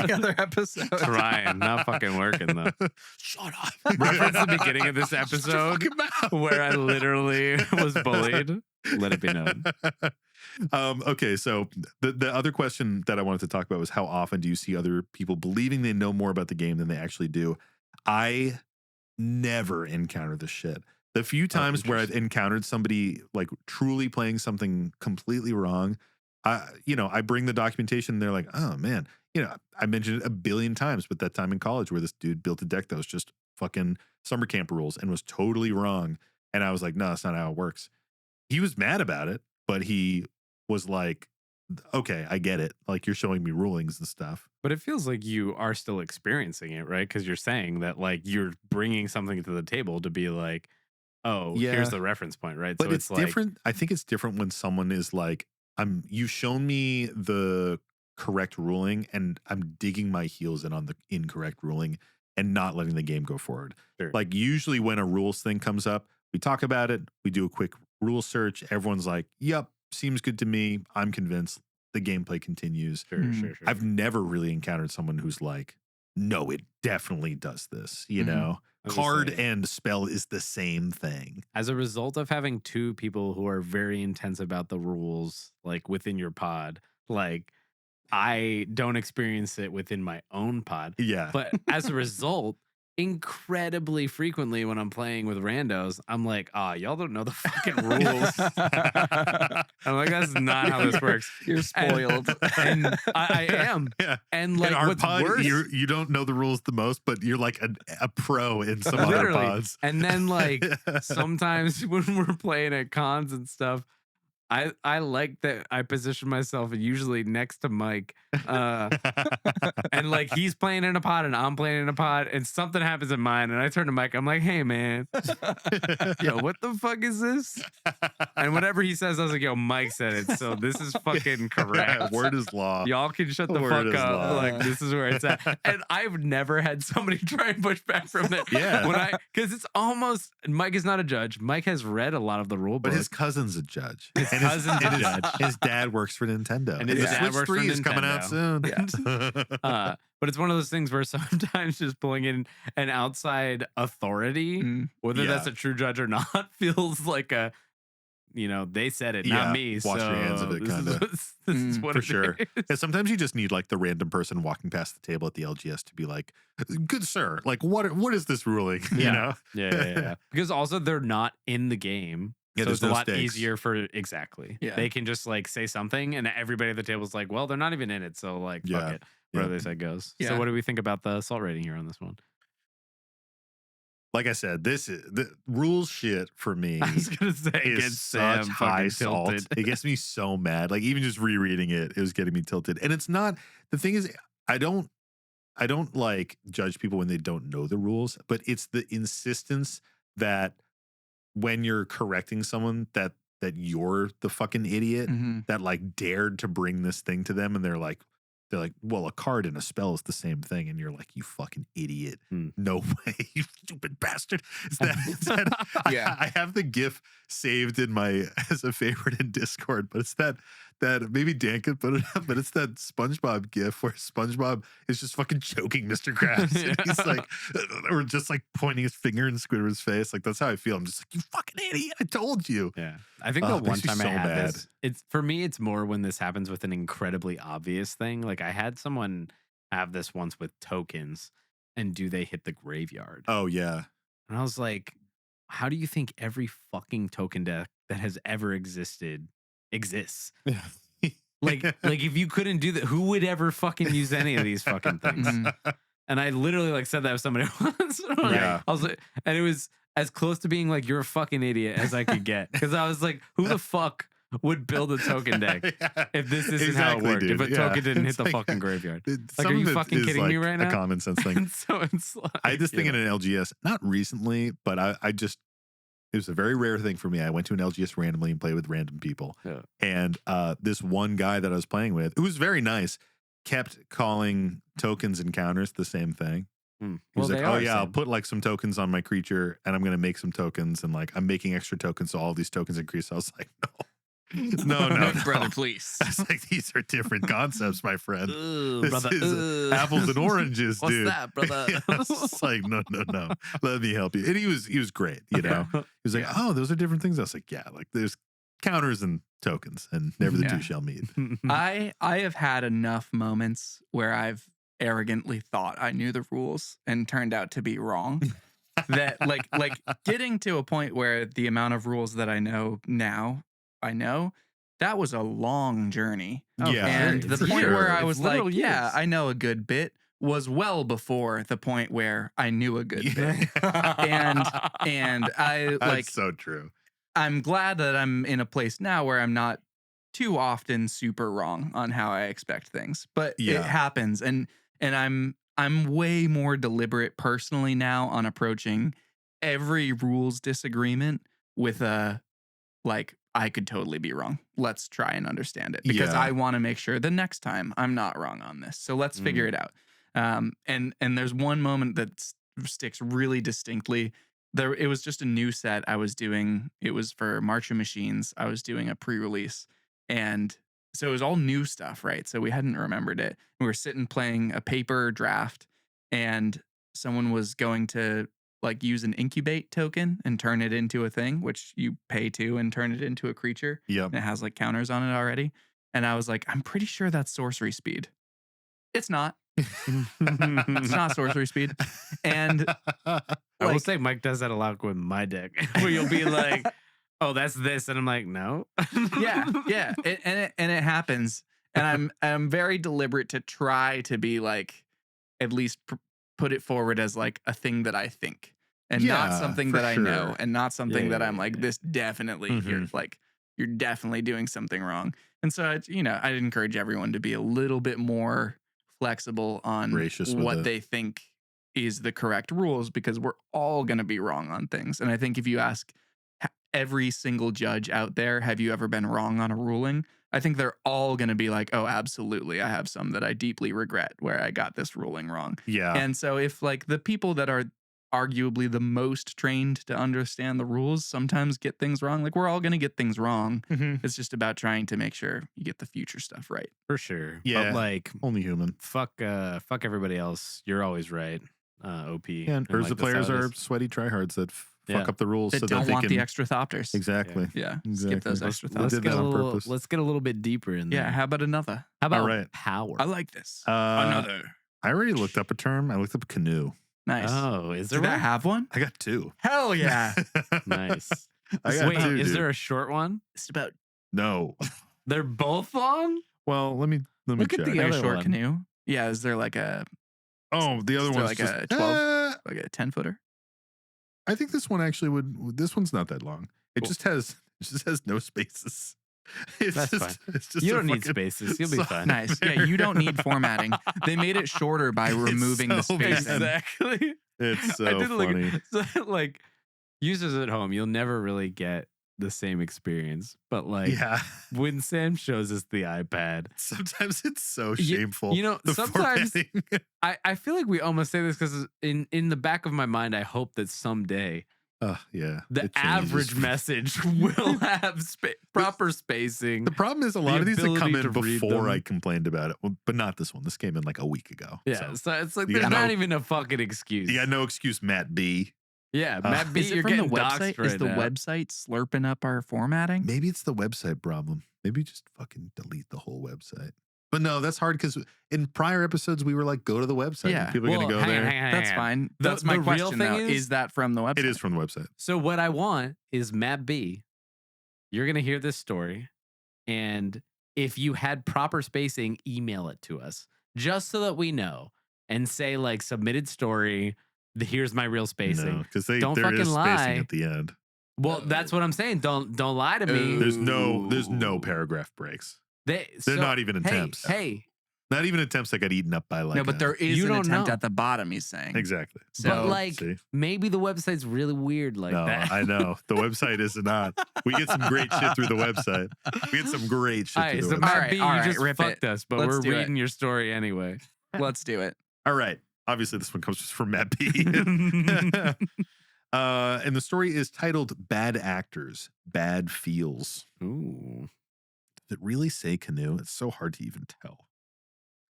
the other episode. Trying, not fucking working though. Shut up. Reference the beginning of this episode Fucking mouth. where I literally was bullied. Let it be known. Okay, so the other question that I wanted to talk about was how often do you see other people believing they know more about the game than they actually do? I never encounter this shit. The few times where I've encountered somebody like truly playing something completely wrong, I bring the documentation and they're like, oh man, I mentioned it a billion times, but that time in college where this dude built a deck that was just fucking summer camp rules and was totally wrong. And I was like, no, that's not how it works. He was mad about it, but he was like, okay, I get it. Like you're showing me rulings and stuff. But it feels like you are still experiencing it, right? Because you're saying that like you're bringing something to the table to be like, oh, Yeah. here's the reference point, right? But so it's like, different. I think it's different when someone is like, you've shown me the correct ruling and I'm digging my heels in on the incorrect ruling and not letting the game go forward. Sure. Like usually when a rules thing comes up, we talk about it, we do a quick rule search. Everyone's like, yep, seems good to me. I'm convinced. The gameplay continues. Sure. I've never really encountered someone who's like, no, it definitely does this, you Mhm. know? I was Card saying. and spell is the same thing. As a result of having two people who are very intense about the rules, like within your pod, like I don't experience it within my own pod. Yeah. But as a result, incredibly frequently when I'm playing with randos, I'm like, y'all don't know the fucking rules. I'm like, that's not how this works. You're spoiled. And I am. Yeah. And like, in our what's pod, worse, you don't know the rules the most, but you're like a pro in some other literally. pods. And then like sometimes when we're playing at cons and stuff, I like that I position myself usually next to Mike. And like he's playing in a pod and I'm playing in a pod and something happens in mine and I turn to Mike. I'm like, hey man, yo, what the fuck is this? And whatever he says, I was like, yo, Mike said it. So this is fucking correct. Word is law. Y'all can shut the Word fuck is up. law. Like this is where it's at. And I've never had somebody try and push back from it. Yeah. Because it's almost Mike is not a judge. Mike has read a lot of the rule But book. his cousin's a judge. His And cousin's a and judge. His dad works for Nintendo. And his the dad Switch works for 3 is coming out soon. Nintendo. But it's one of those things where sometimes just pulling in an outside authority, Mm. whether Yeah. that's a true judge or not, feels like they said it, not Yeah, me. wash so your hands of it, this is kinda. what's- this is what for it sure. is. And sometimes you just need like the random person walking past the table at the LGS to be like, good sir, like what is this ruling? You Yeah. know? Yeah. Because also they're not in the game. Yeah, So there's it's a no lot stakes. easier for exactly. Yeah. They can just like say something and everybody at the table is like, well, they're not even in it. So like, Yeah. fuck it. Whatever Yeah. they say goes. Yeah. So what do we think about the assault rating here on this one? Like I said, this is the rules shit for me. I was gonna say it is gets such Sam high fucking salt. tilted. It gets me so mad. Like even just rereading it, it was getting me tilted. And it's not the thing is, I don't like judge people when they don't know the rules, but it's the insistence that when you're correcting someone that you're the fucking idiot Mhm. that like dared to bring this thing to them, and they're like, well, a card and a spell is the same thing, and you're like, you fucking idiot. Hmm. No way, you stupid bastard. It's that Yeah. I have the GIF saved in my as a favorite in Discord, but it's that maybe Dan could put it up, but it's that SpongeBob GIF where SpongeBob is just fucking choking Mr. Krabs. And he's like, or just like pointing his finger in Squidward's face. Like that's how I feel. I'm just like, you fucking idiot. I told you. Yeah. I think Oh, the it one makes me time I so had mad. this, it's for me, it's more when this happens with an incredibly obvious thing. Like I had someone have this once with tokens and do they hit the graveyard? Oh yeah. And I was like, how do you think every fucking token deck that has ever existed exists? Like if you couldn't do that, who would ever fucking use any of these fucking things? Mhm. And I literally like said that with somebody once. Yeah. I was like, and it was as close to being like, you're a fucking idiot as I could get. Cause I was like, who the fuck would build a token deck Yeah. if this isn't Exactly, how it worked. dude. If a Yeah. token didn't hit It's the like, fucking graveyard. Like, some are of you it fucking is kidding me like right now? A common sense thing. And so it's like, I had this thing you in know. an LGS, not recently, but it was a very rare thing for me. I went to an LGS randomly and played with random people. Yeah. And this one guy that I was playing with, who was very nice, kept calling tokens and counters the same thing. Hmm. He was Well, like, they oh are yeah, I'll same. put like some tokens on my creature and I'm going to make some tokens. And like, I'm making extra tokens. So all these tokens increase. I was like, no, brother, please. I was like, these are different concepts, my friend. Ugh, This brother. is ugh. apples and oranges, What's dude. that, brother? It's like, no. Let me help you. And he was great, you know. He was like, oh, those are different things. I was like, yeah, like there's counters and tokens, and never the Yeah. two shall meet. I have had enough moments where I've arrogantly thought I knew the rules and turned out to be wrong. That like getting to a point where the amount of rules that I know now, that was a long journey. Oh, Yeah. And sure. the It's point years. where I It's was like, literal yeah, years. I know a good bit was well before the point where I knew a good bit. And I That's like so true. I'm glad that I'm in a place now where I'm not too often super wrong on how I expect things. But Yeah. it happens, and I'm way more deliberate personally now on approaching every rules disagreement with a like I could totally be wrong. Let's try and understand it because Yeah. I want to make sure the next time I'm not wrong on this. So let's figure it out. And there's one moment that sticks really distinctly. It was just a new set I was doing. It was for March of Machines. I was doing a pre-release, and so it was all new stuff, right? So we hadn't remembered it. We were sitting playing a paper draft, and someone was going to like use an incubate token and turn it into a thing, which you pay to and turn it into a creature. Yep. And it has like counters on it already. And I was like, I'm pretty sure that's sorcery speed. It's not. It's not sorcery speed. And I will like- say Mike does that a lot with my deck, where you'll be like, "Oh, that's this," and I'm like, "No." yeah. And it happens. And I'm very deliberate to try to be like, at least put it forward as like a thing that I think, and not Yeah, something for that I know, sure. and not something that I'm Yeah. like, this definitely you're definitely doing something wrong. And so I'd encourage everyone to be a little bit more flexible on Gracious with what it. they think is the correct rules, because we're all going to be wrong on things. And I think if you ask every single judge out there, have you ever been wrong on a ruling? I think they're all going to be like, oh, absolutely. I have some that I deeply regret where I got this ruling wrong. Yeah. And so if like the people that are arguably the most trained to understand the rules sometimes get things wrong, like we're all going to get things wrong. Mhm. It's just about trying to make sure you get the future stuff right. For sure. Yeah. But like, Only human. fuck everybody else. You're always right. OP. And like, Urza that's players how it are is. sweady tryhards that Yeah. fuck up the rules That so don't that they want can the extra Thopters. exactly. Yeah. Skip Exactly. those extra They Let's did Thopters. get that a on little. purpose. Let's get a little bit deeper in there. Yeah. How about another? How about right. power? I like this. I already looked up a term. I looked up canoe. Nice. Oh, is there Did that one? have one? I got two. Hell yeah. Nice. I got Wait, two, is dude. there a short one? It's about No. They're both long. Well, let me Look at check. the like a other short one. canoe. Yeah. Is there like a Oh, the other Is there one's like just a 12? like a 10-footer? I think this one actually would. This one's not that long. It Cool. just has no spaces. It's That's just, fine. It's just You a don't need fucking- spaces. You'll be so- fine. Nice. Yeah, you don't need formatting. They made it shorter by It's removing the so space. bad. Exactly. It's so I did funny. like users at home, you'll never really get the same experience. But like Yeah. when Sam shows us the iPad, Sometimes it's so You- shameful. you know, the sometimes- formatting. I feel like we almost say this because in the back of my mind, I hope that someday Yeah. the it changes. average message will have proper spacing. The problem is a lot the of these that come ability in to read before them. I complained about it. Well, but not this one. This came in like a week ago. Yeah, So. so it's like You there's got not no- even a fucking excuse. You got no excuse, Matt B. Yeah, Matt B, Is it you're from the getting website? doxxed Is right the now. website slurping up our formatting? Maybe it's the website problem. Maybe just fucking delete the whole website. But no, that's hard because in prior episodes we were like, go to the website. Yeah. And people are Well, gonna go hang on, there. hang on, That's hang on. fine. The- That's my the real question, thing though. is- Is that from the website? It is from the website. So what I want is Matt B. You're gonna hear this story, and if you had proper spacing, email it to us just so that we know, and say like submitted story. Here's my real spacing. No, because Don't there fucking is lie. spacing at the end. Well, that's what I'm saying. Don't lie to me. There's no paragraph breaks. They're not even attempts. Hey, Not even attempts that got eaten up by like. No, but there is You an don't attempt know. at the bottom, he's saying. Exactly. So, but like see? maybe the website's really weird like No, that. I know the website is not. We get some great shit through the website. We get some great shit All through right, the so website. Matt All right, B, all you right, just rip fucked it. us, but Let's we're do it. reading your story anyway. Let's do it. All right. Obviously, this one comes just from Matt B. And the story is titled "Bad Actors, Bad Feels." Ooh. Does it really say Canoe? It's so hard to even tell.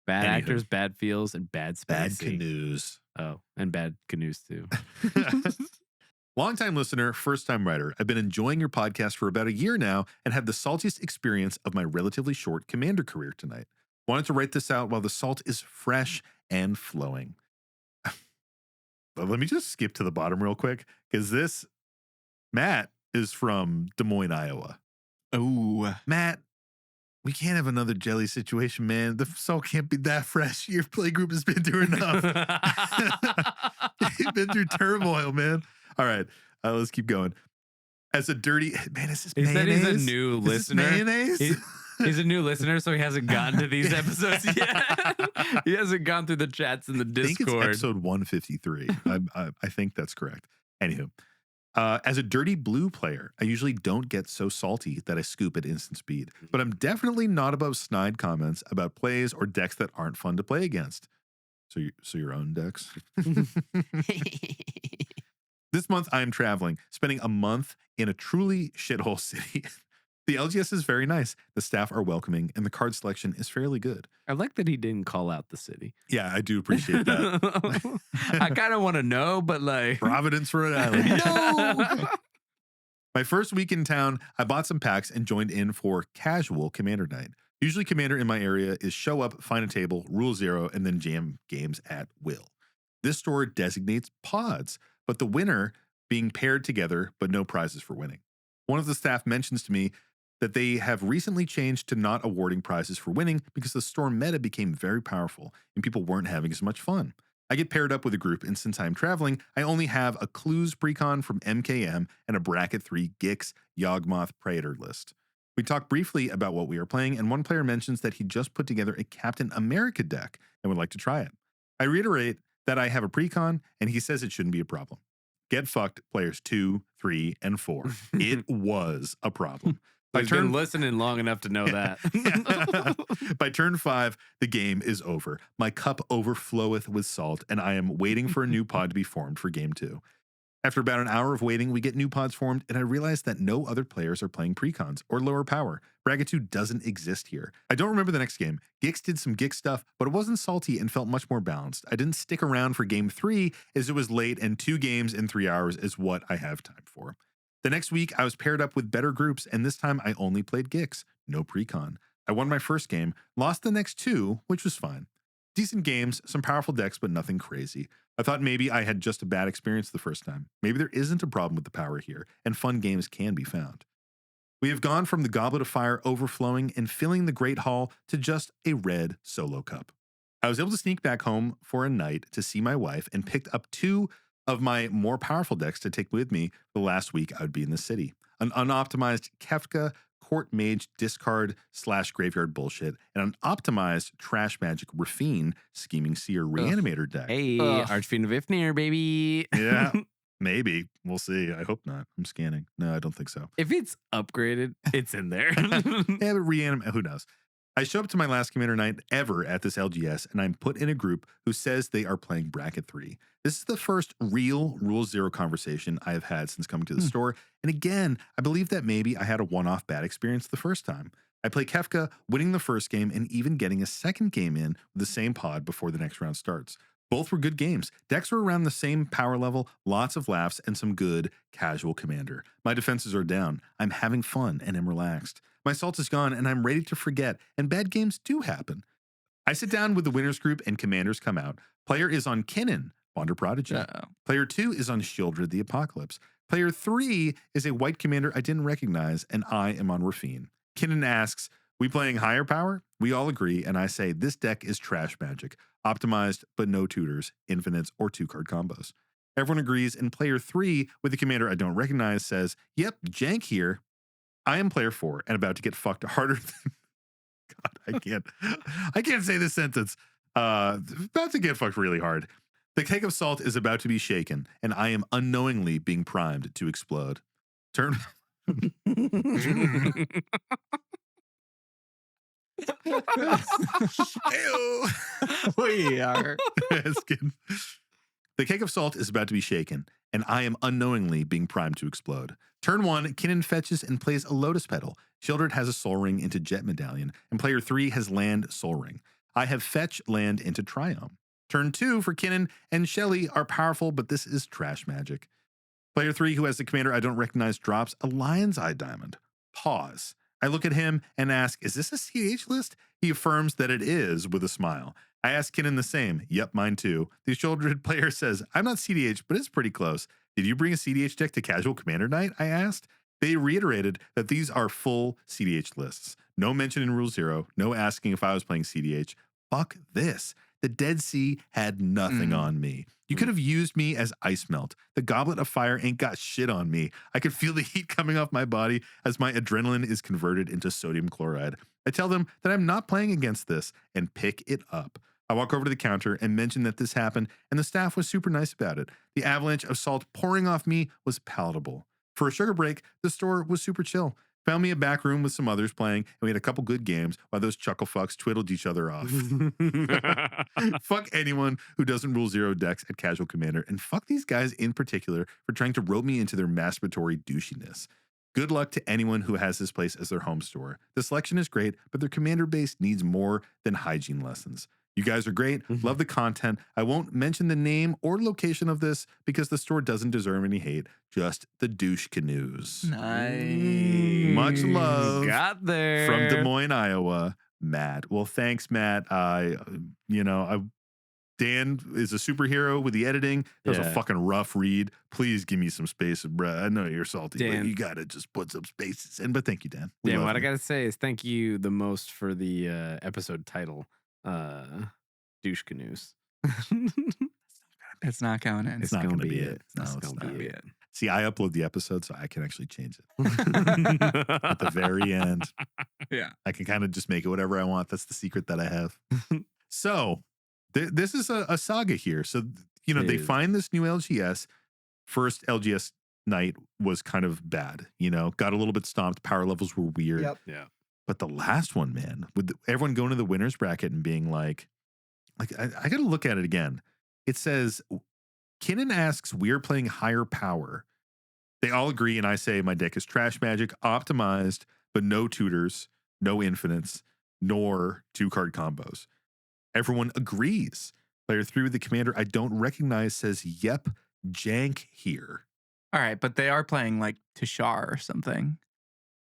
Bad Anywho. actors, bad feels, and bad Bad spacing. canoes. Oh, and bad canoes too. Longtime listener, first time writer. I've been enjoying your podcast for about a year now and had the saltiest experience of my relatively short commander career tonight. Wanted to write this out while the salt is fresh and flowing. But let me just skip to the bottom real quick because Matt is from Des Moines, Iowa. Oh, Matt, we can't have another jelly situation, man. The salt can't be that fresh. Your play group has been through enough. You've been through turmoil, man. All right, let's keep going. As a dirty man, is this He said mayonnaise? he's a new Is this listener. mayonnaise? He's a new listener, so he hasn't gotten to these episodes yet. He hasn't gone through the chats in the I think it's Discord. episode 153. I think that's correct. Anywho, as a dirty blue player, I usually don't get so salty that I scoop at instant speed, but I'm definitely not above snide comments about plays or decks that aren't fun to play against. So your own decks. This month I am traveling, spending a month in a truly shithole city. The LGS is very nice. The staff are welcoming, and the card selection is fairly good. I like that he didn't call out the city. Yeah, I do appreciate that. I kind of want to know, but like Providence, Rhode Island. No! My first week in town, I bought some packs and joined in for casual Commander night. Usually Commander in my area is show up, find a table, rule 0, and then jam games at will. This store designates pods, but the winner being paired together, but no prizes for winning. One of the staff mentions to me that they have recently changed to not awarding prizes for winning because the store meta became very powerful and people weren't having as much fun. I get paired up with a group, and since I'm traveling, I only have a Clues precon from MKM and a Bracket 3 Gix Yawgmoth Praetor list. We talk briefly about what we are playing, and one player mentions that he just put together a Captain America deck and would like to try it. I reiterate that I have a precon, and he says it shouldn't be a problem. Get fucked, players 2, 3, and 4. It was a problem. I've been listening long enough to know that. By turn 5, the game is over. My cup overfloweth with salt, and I am waiting for a new pod to be formed for game 2. After about an hour of waiting, we get new pods formed, and I realize that no other players are playing precons or lower power. Bracket 2 doesn't exist here. I don't remember the next game. Gix did some Gix stuff, but it wasn't salty and felt much more balanced. I didn't stick around for game 3 as it was late, and 2 games in 3 hours is what I have time for. The next week, I was paired up with better groups, and this time I only played Gix, no precon. I won my first game, lost the next 2, which was fine. Decent games, some powerful decks, but nothing crazy. I thought maybe I had just a bad experience the first time. Maybe there isn't a problem with the power here, and fun games can be found. We have gone from the Goblet of Fire overflowing and filling the Great Hall to just a red solo cup. I was able to sneak back home for a night to see my wife and picked up 2 of my more powerful decks to take with me the last week I would be in the city. An unoptimized Kefka Court Mage discard / graveyard bullshit, and an optimized Trash Magic Rafine Scheming Seer Reanimator deck. Hey, Archfiend of Ifnir, baby. Yeah, maybe. We'll see. I hope not. I'm scanning. No, I don't think so. If it's upgraded, it's in there. Yeah, but reanimate, who knows? I show up to my last commander night ever at this LGS, and I'm put in a group who says they are playing Bracket 3. This is the first real Rule 0 conversation I have had since coming to the store, and again, I believe that maybe I had a one-off bad experience the first time. I play Kefka, winning the first game and even getting a second game in with the same pod before the next round starts. Both were good games. Decks were around the same power level, lots of laughs, and some good casual commander. My defenses are down. I'm having fun and am relaxed. My salt is gone and I'm ready to forget, and bad games do happen. I sit down with the winners group and commanders come out. Player is on Kinnan, Wander Prodigy. Player 2 is on Shieldred the Apocalypse. Player 3 is a white commander I didn't recognize, and I am on Rafine. Kinnan asks, we playing higher power? We all agree, and I say this deck is trash magic, optimized but no tutors, infinites, or 2-card combos. Everyone agrees, and player 3, with the commander I don't recognize, says, "Yep, jank here. I am player 4 and about to get fucked harder than..." God, I can't say this sentence. About to get fucked really hard. The cake of salt is about to be shaken, and I am unknowingly being primed to explode. Turn. Ew. We are. Just kidding. The cake of salt is about to be shaken, and I am unknowingly being primed to explode. Turn 1, Kinnan fetches and plays a Lotus Petal. Childred has a Soul Ring into Jet Medallion, and player 3 has land Soul Ring. I have fetch land into Triome. Turn 2 for Kinnan and Shelly are powerful, but this is trash magic. Player 3, who has the commander I don't recognize, drops a Lion's Eye Diamond. Pause. I look at him and ask, is this a CDH list? He affirms that it is with a smile. I ask Kinnan the same. Yep, mine too. The Childred player says, I'm not CDH, but it's pretty close. Did you bring a CDH deck to casual commander night? I asked. They reiterated that these are full CDH lists. No mention in Rule 0. No asking if I was playing CDH. Fuck this. The Dead Sea had nothing on me. You could have used me as ice melt. The Goblet of Fire ain't got shit on me. I could feel the heat coming off my body as my adrenaline is converted into sodium chloride. I tell them that I'm not playing against this and pick it up. I walk over to the counter and mention that this happened, and the staff was super nice about it. The avalanche of salt pouring off me was palatable. For a sugar break, the store was super chill. Found me a back room with some others playing, and we had a couple good games while those chuckle fucks twiddled each other off. Fuck anyone who doesn't Rule 0 decks at Casual Commander, and fuck these guys in particular for trying to rope me into their masturbatory douchiness. Good luck to anyone who has this place as their home store. The selection is great, but their commander base needs more than hygiene lessons. You guys are great. Love the content. I won't mention the name or location of this because the store doesn't deserve any hate. Just the douche canoes. Nice. Much love. Got there. From Des Moines, Iowa, Matt. Well, thanks, Matt. Dan is a superhero with the editing. That was a fucking rough read. Please give me some space, bruh. I know you're salty, Dan, but you gotta just put some spaces in. But thank you, Dan. Dan, what I gotta say is thank you the most for the episode title. Douche canoes. It's not going in. It's not going to be it. No, It's it's gonna not. be it. See, I upload the episode, so I can actually change it at the very end. Yeah. I can kind of just make it whatever I want. That's the secret that I have. So this is a saga here. So, they find this new LGS. First LGS night was kind of bad, got a little bit stomped. Power levels were weird. Yep. Yeah. But the last one, man, with everyone going to the winner's bracket and being like I got to look at it again. It says, Kinnan asks, we are playing higher power. They all agree, and I say my deck is trash magic, optimized, but no tutors, no infinites, nor 2-card combos. Everyone agrees. Player 3 with the commander I don't recognize says, yep, jank here. All right, but they are playing like Tashar or something.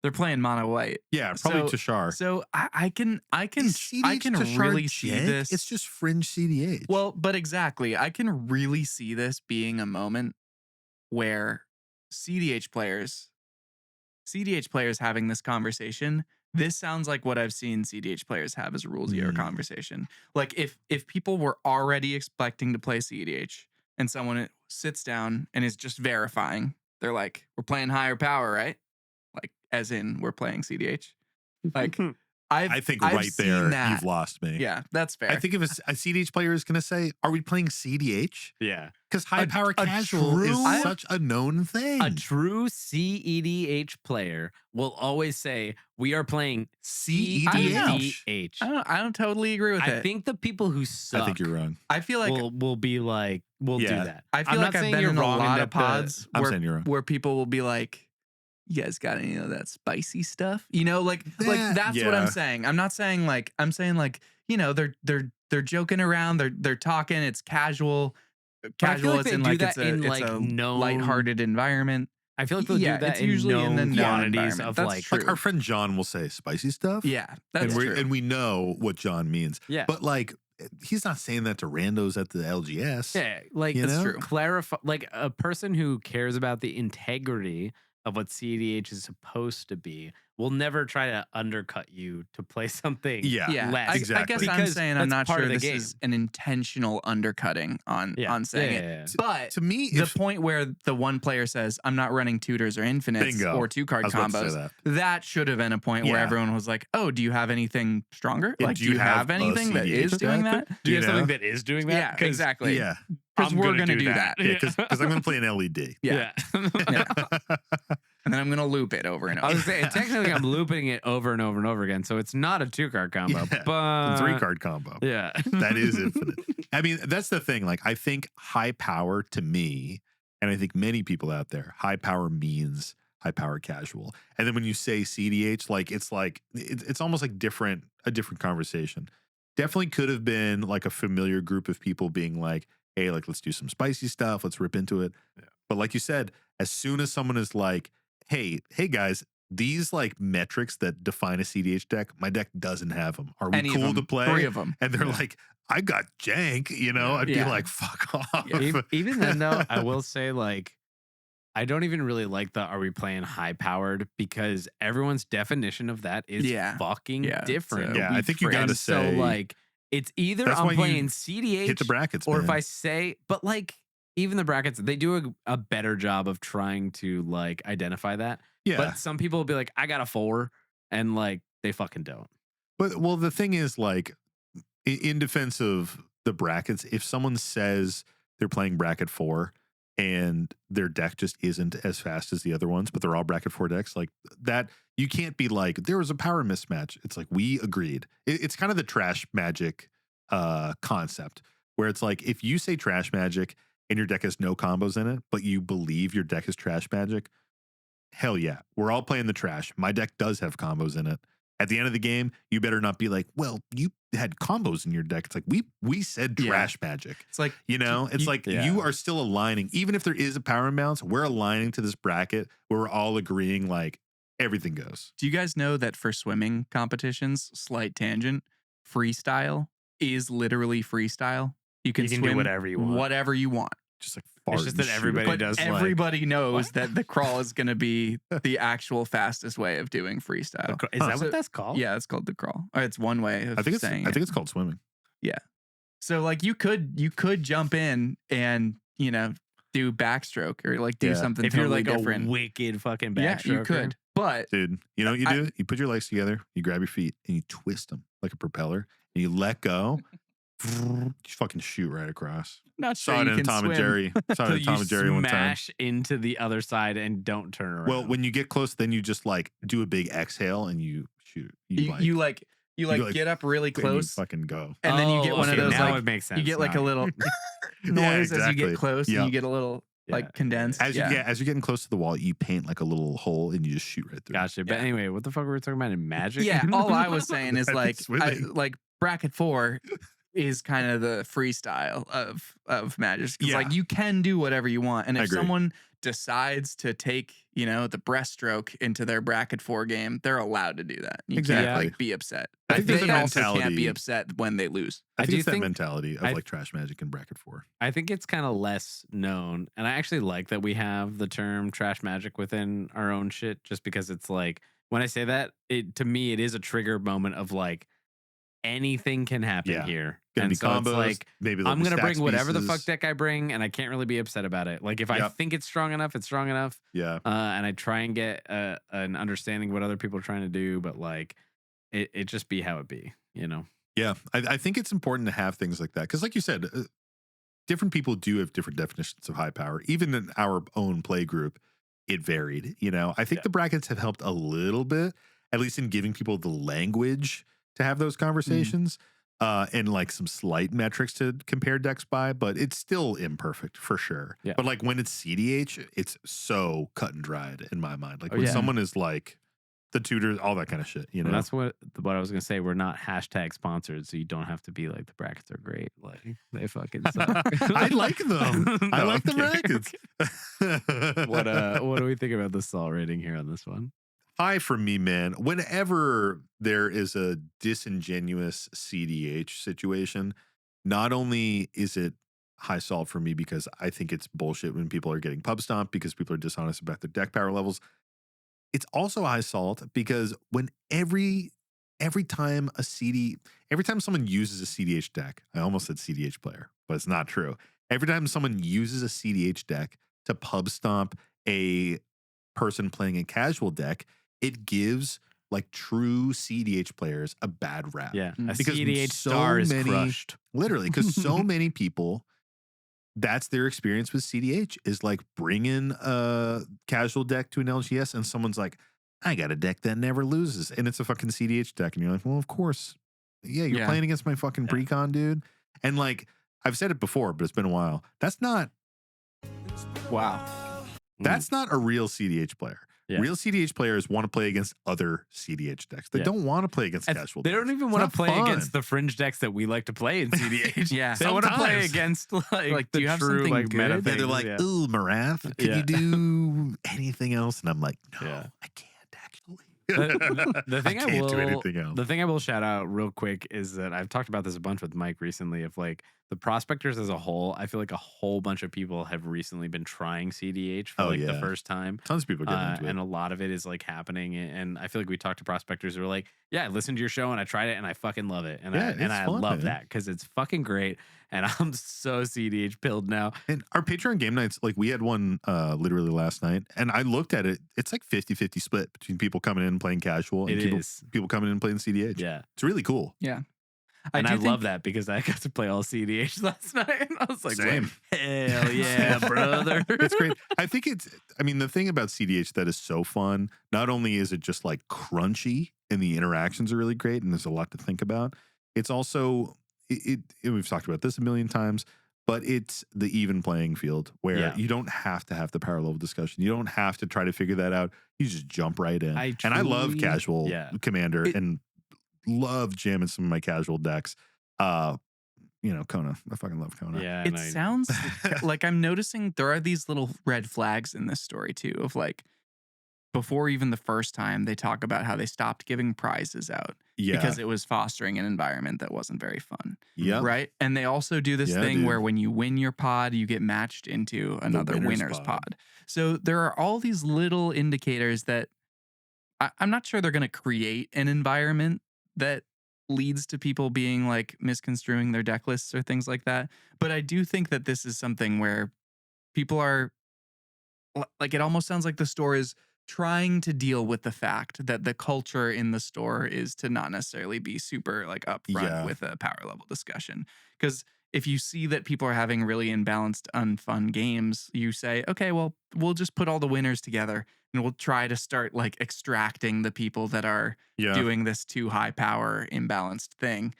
They're playing mono white. Yeah, probably So- Tashar. So I can Is CDH Tashar really see jank? this. It's just fringe CDH. Well, but exactly. I can really see this being a moment where CDH players having this conversation. This sounds like what I've seen CDH players have as a Rule 0 conversation. Like if people were already expecting to play CDH and someone sits down and is just verifying, they're like, we're playing higher power, right? Like as in we're playing CDH. Like I think I've right seen there, that. you've lost me. Yeah, that's fair. I think if a CDH player is going to say, are we playing CDH? Yeah. Because high power a casual true- is such a known thing. A true CEDH player will always say, we are playing CEDH. I don't totally agree with I it. think the people who suck I think you're wrong. I feel like will be like, we'll Yeah. do that. I feel I'm like not I've saying been you're in a wrong lot and of that the- pods I'm saying you're wrong. where people will be like, you guys got any of that spicy stuff? Like that's what I'm Yeah. saying. I'm not saying like I'm saying like, they're joking around, they're talking, it's casual. But I feel Casual, like it's they in do like that it's a, in, it's like, a known- lighthearted environment. I feel like they'll Yeah, do that it's in usually in the known known quantities environment. of That's like, true. Like our friend John will say spicy stuff. Yeah, that's and true. and we know what John means. yeah. But like, he's not saying that to randos at the LGS. Yeah, like You it's know? true. Clarify, like a person who cares about the integrity of what CDH is supposed to be will never try to undercut you to play something. Yeah, less. I exactly. guess I'm Because saying I'm that's not part sure of the this game. is an intentional undercutting on saying it. But To me, the if point where the one player says, I'm not running tutors or infinites Bingo. or 2-card I was about to say combos, that. that should have been a point where Yeah. everyone was like, oh, do you have anything stronger? Yeah, Like, do do you you have have a anything that CDH is doing deck? that? Do you have know? something that is doing that? Yeah, exactly. yeah, Because I'm we're gonna going to do do that. that. yeah, because I'm going to play an LED. Yeah. Yeah. And then I'm going to loop it over and I over. was saying, technically, I'm looping it over and over and over again, so it's not a 2-card combo, Yeah, but The 3-card combo. Yeah, That is infinite. I mean, that's the thing. Like, I think high power to me, and I think many people out there, high power means high power casual. And then when you say CDH, it's almost like a different conversation. Definitely could have been like a familiar group of people being like, hey, like, let's do some spicy stuff. Let's rip into it. Yeah. But like you said, as soon as someone is like, hey guys, these like metrics that define a CDH deck, my deck doesn't have them. Are we Any of cool them, to play? 3 of them. And they're like, I got jank, I'd be Yeah. like, fuck off. Even then, though, I will say, like, I don't even really like the are we playing high powered, because everyone's definition of that is Yeah. fucking Yeah. different. So Yeah, I think you got to And so, say, like, it's either That's why I'm you playing CDH hit the brackets, or man. if I say, but like, even the brackets, they do a better job of trying to like identify that. yeah. But some people will be like, I got a 4, and like they fucking don't. Well, the thing is, like, in defense of the brackets, if someone says they're playing bracket 4 and their deck just isn't as fast as the other ones, but they're all bracket 4 decks, like that, you can't be like, there was a power mismatch. It's like, we agreed. It's kind of the trash magic concept, where it's like, if you say trash magic and your deck has no combos in it, but you believe your deck is trash magic, hell yeah, we're all playing the trash. My deck does have combos in it. At the end of the game, you better not be like, well, you had combos in your deck. It's like, we said trash magic. It's like, It's like you are still aligning. Even if there is a power imbalance, we're aligning to this bracket where we're all agreeing like everything goes. do you guys know that for swimming competitions, slight tangent, freestyle is literally freestyle? You can You can swim do whatever you want. Whatever you want. Just like It's fart just and that shoot everybody it. But does, like- everybody knows What? that the crawl is going to be the actual fastest way of doing freestyle. Is that So- what that's called? Yeah, it's called the crawl. Or it's one way of I think saying I think it's called swimming. So like you could jump in and, do backstroke or like do Yeah. something If you're totally like different. a wicked fucking Yeah, you backstroker. could. But Dude, you know what you I- do? You put your legs together, you grab your feet, and you twist them like a propeller, and you let go. You fucking shoot right across. not sure Saw it you in can Tom and swim. Jerry. Saw it So in Tom you and Jerry one time. smash into the other side and don't turn around. Well, when you get close, then you just like do a big exhale and you shoot. You like- get up really and you close fucking go. and then you get one of okay, those now like it makes sense. you get like now. a little Yeah, noise as you exactly. get close Yep. and you get a little Yeah. like condensed. As you're getting close to the wall, you paint like a little hole and you just shoot right through. Gotcha. But Yeah. anyway, what the fuck were we talking about in Magic? Yeah, all I was saying is I think like swimming. like bracket 4 is kind of the freestyle of Magic. Because Yeah. like you can do whatever you want. And I if agree. someone decides to take, the breaststroke into their bracket 4 game, they're allowed to do that. You Exactly. can't like be upset. I think there's They a also can't mentality- be upset when they lose. I I think do it's that think- mentality of I- like trash magic in bracket 4. I think it's kind of less known. And I actually like that we have the term trash magic within our own shit, just because it's like, when I say that, to me, it is a trigger moment of like, anything can happen Yeah. here. Gonna And be so combos. it's like, Maybe I'm going to bring stacks whatever the fuck pieces. deck I bring, and I can't really be upset about it. Like, if I Yep. think it's strong enough, it's strong enough. Yeah. And I try and get an understanding of what other people are trying to do, but like, it just be how it be, Yeah, I think it's important to have things like that because, like you said, different people do have different definitions of high power. Even in our own play group, it varied. I think Yeah. the brackets have helped a little bit, at least in giving people the language to have those conversations and like some slight metrics to compare decks by. But it's still imperfect for sure. Yeah. But like when it's CDH, it's so cut and dried in my mind. Like Oh, when yeah. someone is like the tutors, all that kind of shit. And that's what I was gonna say. We're not hashtag sponsored, so you don't have to be like the brackets are great. Like they fucking suck. I like them. I No, like the I'm kidding. brackets. What do we think about the Saul rating here on this one? High for me, man. Whenever there is a disingenuous CDH situation, not only is it high salt for me because I think it's bullshit when people are getting pub stomped because people are dishonest about their deck power levels. it's also high salt because when every time someone uses a CDH deck, I almost said CDH player, but it's not true. Every time someone uses a CDH deck to pub stomp a person playing a casual deck, it gives like true CDH players a bad rap. Yeah, a Because CDH so star is many- crushed. Literally, because so many people, that's their experience with CDH is like bringing a casual deck to an LGS and someone's like, I got a deck that never loses. And it's a fucking CDH deck. And you're like, well, of course. Yeah, you're playing against my fucking precon, dude. And like, I've said it before, but it's been a while. That's not a real CDH player. Yeah. Real CDH players want to play against other CDH decks. They don't want to play against casual They decks. don't even It's want not to play fun. against the fringe decks that we like to play in CDH. Yeah. They want to play Sometimes. against like Do the you have true something like meta good? Yeah, they're things, like, yeah. ooh, Marath, can Yeah. you do anything else? And I'm like, no, Yeah. I can't actually. The thing I I can't do will- anything else. The thing I will shout out real quick is that I've talked about this a bunch with Mike recently of like the prospectors as a whole. I feel like a whole bunch of people have recently been trying CDH for Oh, like the yeah. first time. Tons of people get into it. And a lot of it is like happening. And I feel like we talked to prospectors who are like, yeah, I listened to your show and I tried it and I fucking love it. And Yeah, I it's fun, love man. that because it's fucking great. And I'm so CDH pilled now. And our Patreon game nights, like we had one literally last night, and I looked at it. It's like 50-50 split between people coming in and playing casual and It is. people coming in and playing CDH. Yeah. It's really cool. And I do love that because I got to play all CDH last night. And I was like, Same. hell yeah, brother. It's great. I think the thing about CDH that is so fun, not only is it just like crunchy and the interactions are really great and there's a lot to think about, it's also, we've talked about this a million times, but it's the even playing field where you don't have to have the power level discussion. You don't have to try to figure that out. You just jump right in. And I love truly- casual commander It- and love jamming some of my casual decks. Kona. I fucking love Kona. Yeah. It sounds like I'm noticing there are these little red flags in this story too of like before even the first time they talk about how they stopped giving prizes out because it was fostering an environment that wasn't very fun. Yeah. Right. And they also do this Yeah, thing dude. where when you win your pod, you get matched into another winner's winner's pod. pod. So there are all these little indicators that I'm not sure they're going to create an environment that leads to people being like misconstruing their deck lists or things like that. But I do think that this is something where people are like, it almost sounds like the store is trying to deal with the fact that the culture in the store is to not necessarily be super like upfront with a power level discussion. Because if you see that people are having really imbalanced, unfun games, you say, okay, well, we'll just put all the winners together and we'll try to start like extracting the people that are doing this too high power, imbalanced thing.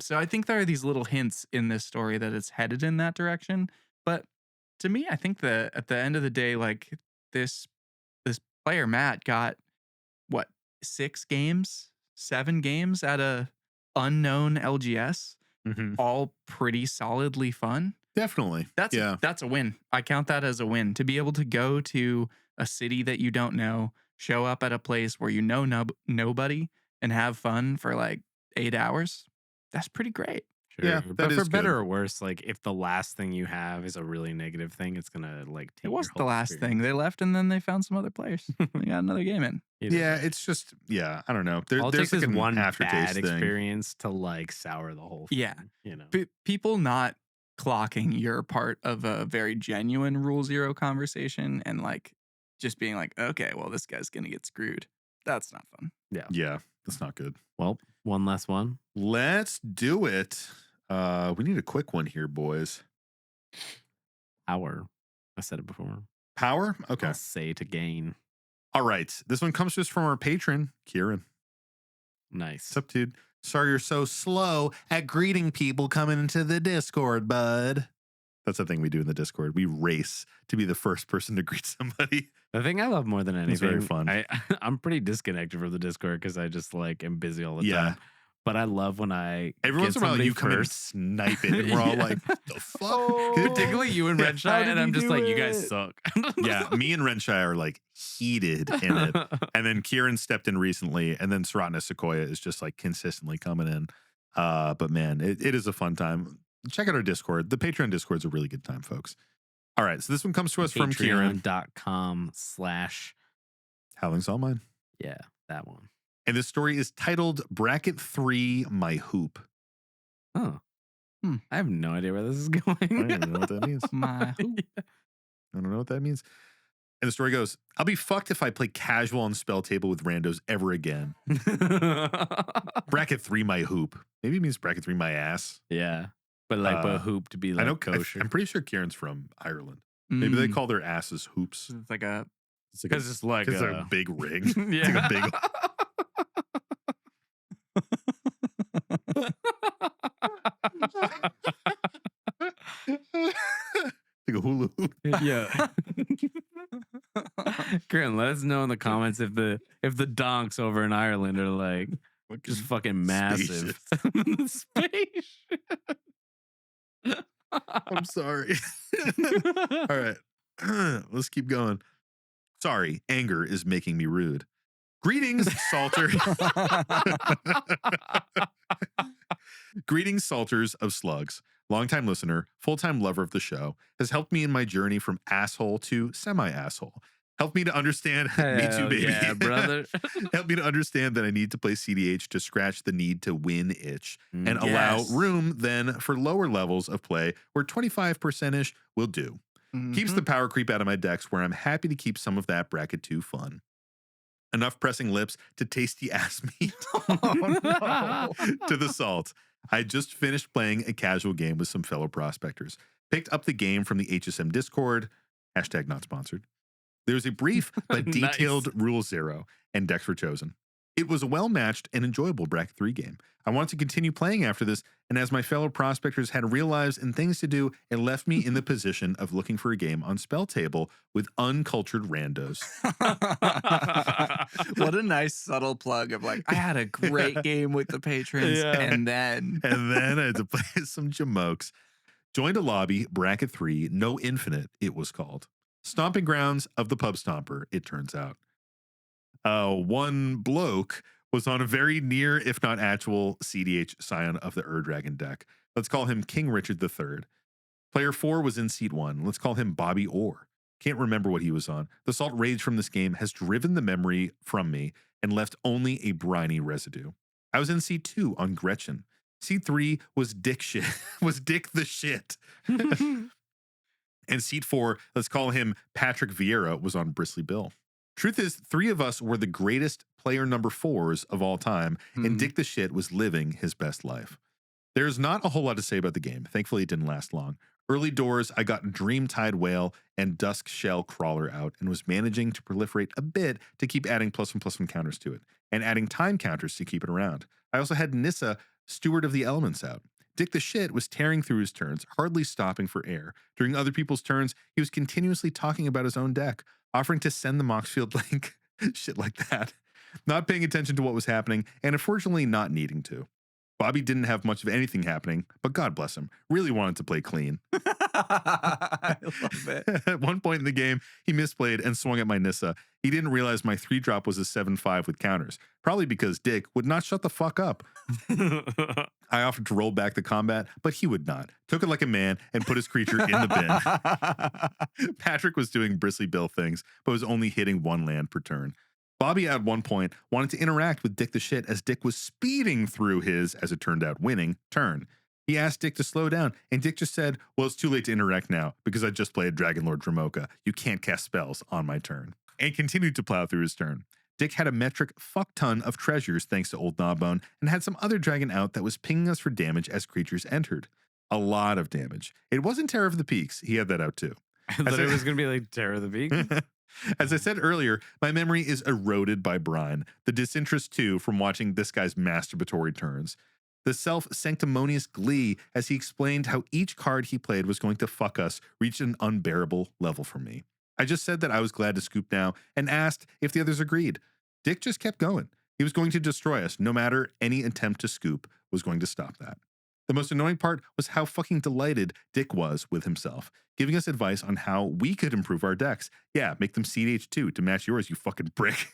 So I think there are these little hints in this story that it's headed in that direction. But to me, I think that at the end of the day, like this player Matt got what 7 games at a unknown LGS, all pretty solidly fun. Definitely. That's a win. I count that as a win to be able to go to a city that you don't know, show up at a place where you know nobody, and have fun for like 8 hours. That's pretty great. Sure. Yeah, but that for is better good. or worse, like if the last thing you have is a really negative thing, it's gonna like take It wasn't your the whole last thing. experience. They left and then they found some other players. They got another game in. Either Yeah, way. it's just I don't know. All it There's takes like is an one aftertaste bad thing. experience to like sour the whole thing. Yeah. You know. People not clocking your part of a very genuine Rule Zero conversation and like just being like, okay, well, this guy's gonna get screwed. That's not fun. Yeah, that's not good. Well, one last one. Let's do it. We need a quick one here, boys. Power. I said it before. Power? Okay. I'll say to gain. All right. This one comes to us from our patron, Kieran. Nice. What's up, dude? Sorry you're so slow at greeting people coming into the Discord, bud. That's the thing we do in the Discord. We race to be the first person to greet somebody. The thing I love more than anything, It's very fun. I'm pretty disconnected from the Discord because I just like am busy all the Yeah. time. But I love when I Every get once in a while, somebody you come in and first. snipe it, and we're all Yeah. like, what the fuck? Particularly you and Yeah. Red How Shy, did and I'm you just do like, you guys it? suck. Yeah, me and Renshai are like heated in it. And then Kieran stepped in recently, and then Saratna Sequoia is just like consistently coming in. But man, it is a fun time. Check out our Discord. The Patreon Discord is a really good time, folks. All right, so this one comes to us from Kieran. Patreon.com/ Howling's all mine. Yeah, that one. And this story is titled Bracket 3, My Hoop. Oh. Hmm. I have no idea where this is going. I don't even know what that means. My hoop. I don't know what that means. And the story goes, I'll be fucked if I play casual on spell table with randos ever again. Bracket 3, my hoop. Maybe it means bracket 3, my ass. Yeah. But like, but hoop to be like I know. kosher. I'm pretty sure Kieran's from Ireland. Maybe they Mm. call their asses hoops. It's like a It's like Because it's like it's a big ring. yeah. Like a big. Like a hula hoop. Yeah. Kieran, let us know in the comments if the donks over in Ireland are like just fucking massive. Spacious. I'm sorry. All right. Let's keep going. Sorry, anger is making me rude. Greetings, Salter. Greetings, Salters of Slugs. Longtime listener, full-time lover of the show, has helped me in my journey from asshole to semi-asshole. Helped me to understand, me too, Hell baby. yeah, brother. Helped me to understand that I need to play CDH to scratch the need to win itch and allow Yes. room then for lower levels of play where 25%-ish will do. Keeps the power creep out of my decks where I'm happy to keep some of that bracket 2 fun. Enough pressing lips to tasty ass meat. To the salt. I just finished playing a casual game with some fellow prospectors. Picked up the game from the HSM Discord. Hashtag not sponsored. There was a brief but Nice. detailed rule zero, and decks were chosen. It was a well-matched and enjoyable bracket 3 game. I wanted to continue playing after this, and as my fellow prospectors had real lives and things to do, it left me in the position of looking for a game on spell table with uncultured randos. What a nice subtle plug of like, I had a great game with the patrons, Yeah. and then And then I had to play some jamokes. Joined a lobby, bracket 3, no infinite, it was called. Stomping grounds of the pub stomper, it turns out. One bloke was on a very near, if not actual, CDH scion of the Dragon deck. Let's call him King Richard III. Player 4 was in seat 1. Let's call him Bobby Orr. Can't remember what he was on. The salt rage from this game has driven the memory from me and left only a briny residue. I was in seat 2 on Gretchen. Seat 3 was Dick shit. Was Dick the shit. And seat 4, let's call him Patrick Vieira, was on Bristly Bill. Truth is, 3 of us were the greatest player number 4s of all time, and Dick the shit was living his best life. There's not a whole lot to say about the game. Thankfully, it didn't last long. Early doors, I got Dreamtide Whale and Dusk Shell Crawler out and was managing to proliferate a bit to keep adding +1/+1 counters to it, and adding time counters to keep it around. I also had Nissa, Steward of the Elements, out. Dick the shit was tearing through his turns, hardly stopping for air. During other people's turns, he was continuously talking about his own deck, offering to send the Moxfield link, shit like that. Not paying attention to what was happening, and unfortunately not needing to. Bobby didn't have much of anything happening, but God bless him, really wanted to play clean. I love it. At one point in the game, he misplayed and swung at my Nissa. He didn't realize my 3-drop was a 7/5 with counters, probably because Dick would not shut the fuck up. I offered to roll back the combat, but he would not. Took it like a man and put his creature in the bin. Patrick was doing Bristly Bill things, but was only hitting 1 land per turn. Bobby at one point wanted to interact with Dick the shit as Dick was speeding through his, as it turned out, winning turn. He asked Dick to slow down, and Dick just said, well, it's too late to interact now because I just played Dragonlord Dramoka. You can't cast spells on my turn. And continued to plow through his turn. Dick had a metric fuck ton of treasures thanks to Old Gnawbone and had some other dragon out that was pinging us for damage as creatures entered. A lot of damage. It wasn't Terror of the Peaks. He had that out too. I thought it was going to be like Terror of the Peak. As I said earlier, my memory is eroded by Brine, the disinterest too from watching this guy's masturbatory turns. The self-sanctimonious glee as he explained how each card he played was going to fuck us reached an unbearable level for me. I just said that I was glad to scoop now and asked if the others agreed. Dick just kept going. He was going to destroy us, no matter any attempt to scoop was going to stop that. The most annoying part was how fucking delighted Dick was with himself, giving us advice on how we could improve our decks. Yeah, make them CDH2 to match yours, you fucking prick.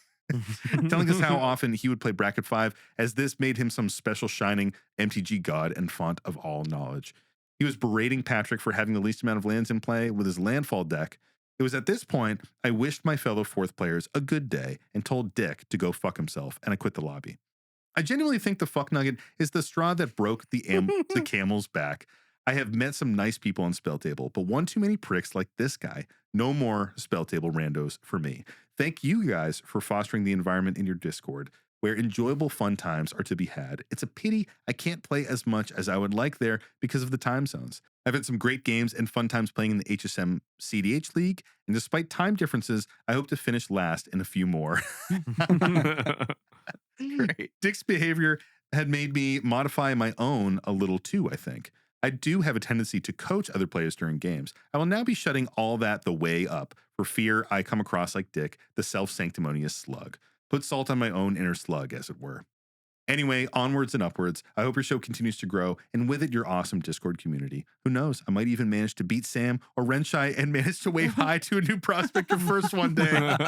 Telling us how often he would play bracket 5, as this made him some special shining MTG god and font of all knowledge. He was berating Patrick for having the least amount of lands in play with his landfall deck. It was at this point I wished my fellow fourth players a good day and told Dick to go fuck himself, and I quit the lobby. I genuinely think the fuck nugget is the straw that broke the camel's back. I have met some nice people on Spelltable, but one too many pricks like this guy. No more Spelltable randos for me. Thank you guys for fostering the environment in your Discord where enjoyable fun times are to be had. It's a pity I can't play as much as I would like there because of the time zones. I've had some great games and fun times playing in the HSM CDH League, and despite time differences, I hope to finish last in a few more. Great. Dick's behavior had made me modify my own a little too, I think. I do have a tendency to coach other players during games. I will now be shutting all that the way up for fear I come across like Dick, the self-sanctimonious slug. Put salt on my own inner slug, as it were. Anyway, onwards and upwards. I hope your show continues to grow, and with it, your awesome Discord community. Who knows? I might even manage to beat Sam or Renshai and manage to wave hi to a new prospector first one day. That's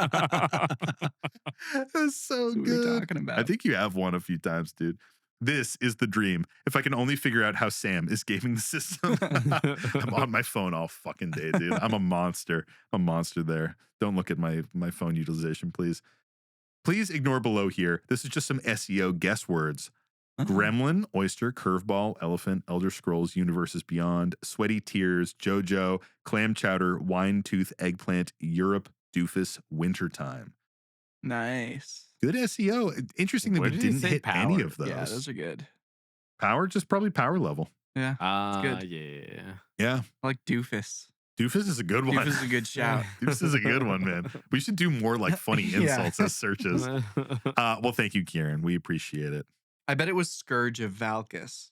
so That's what good. we're talking about. I think you have won a few times, dude. This is the dream. If I can only figure out how Sam is gaming the system. I'm on my phone all fucking day, dude. I'm a monster. I'm a monster there. Don't look at my phone utilization, please. Please ignore below here. This is just some SEO guess words. Gremlin, Oyster, Curveball, Elephant, Elder Scrolls, Universes Beyond, Sweaty Tears, JoJo, Clam Chowder, Wine Tooth, Eggplant, Europe, Doofus, Wintertime. Nice. Good SEO. Interesting that Where we did he didn't say hit any power? of those. Yeah, those are good. Power, just probably power level. Yeah. good. Yeah. Yeah. I like Doofus. Doofus is a good one. Doofus is a good shout. Doofus is a good one, man. We should do more like funny Yeah. insults as searches. Well, thank you, Kieran. We appreciate it. I bet it was Scourge of Valkis,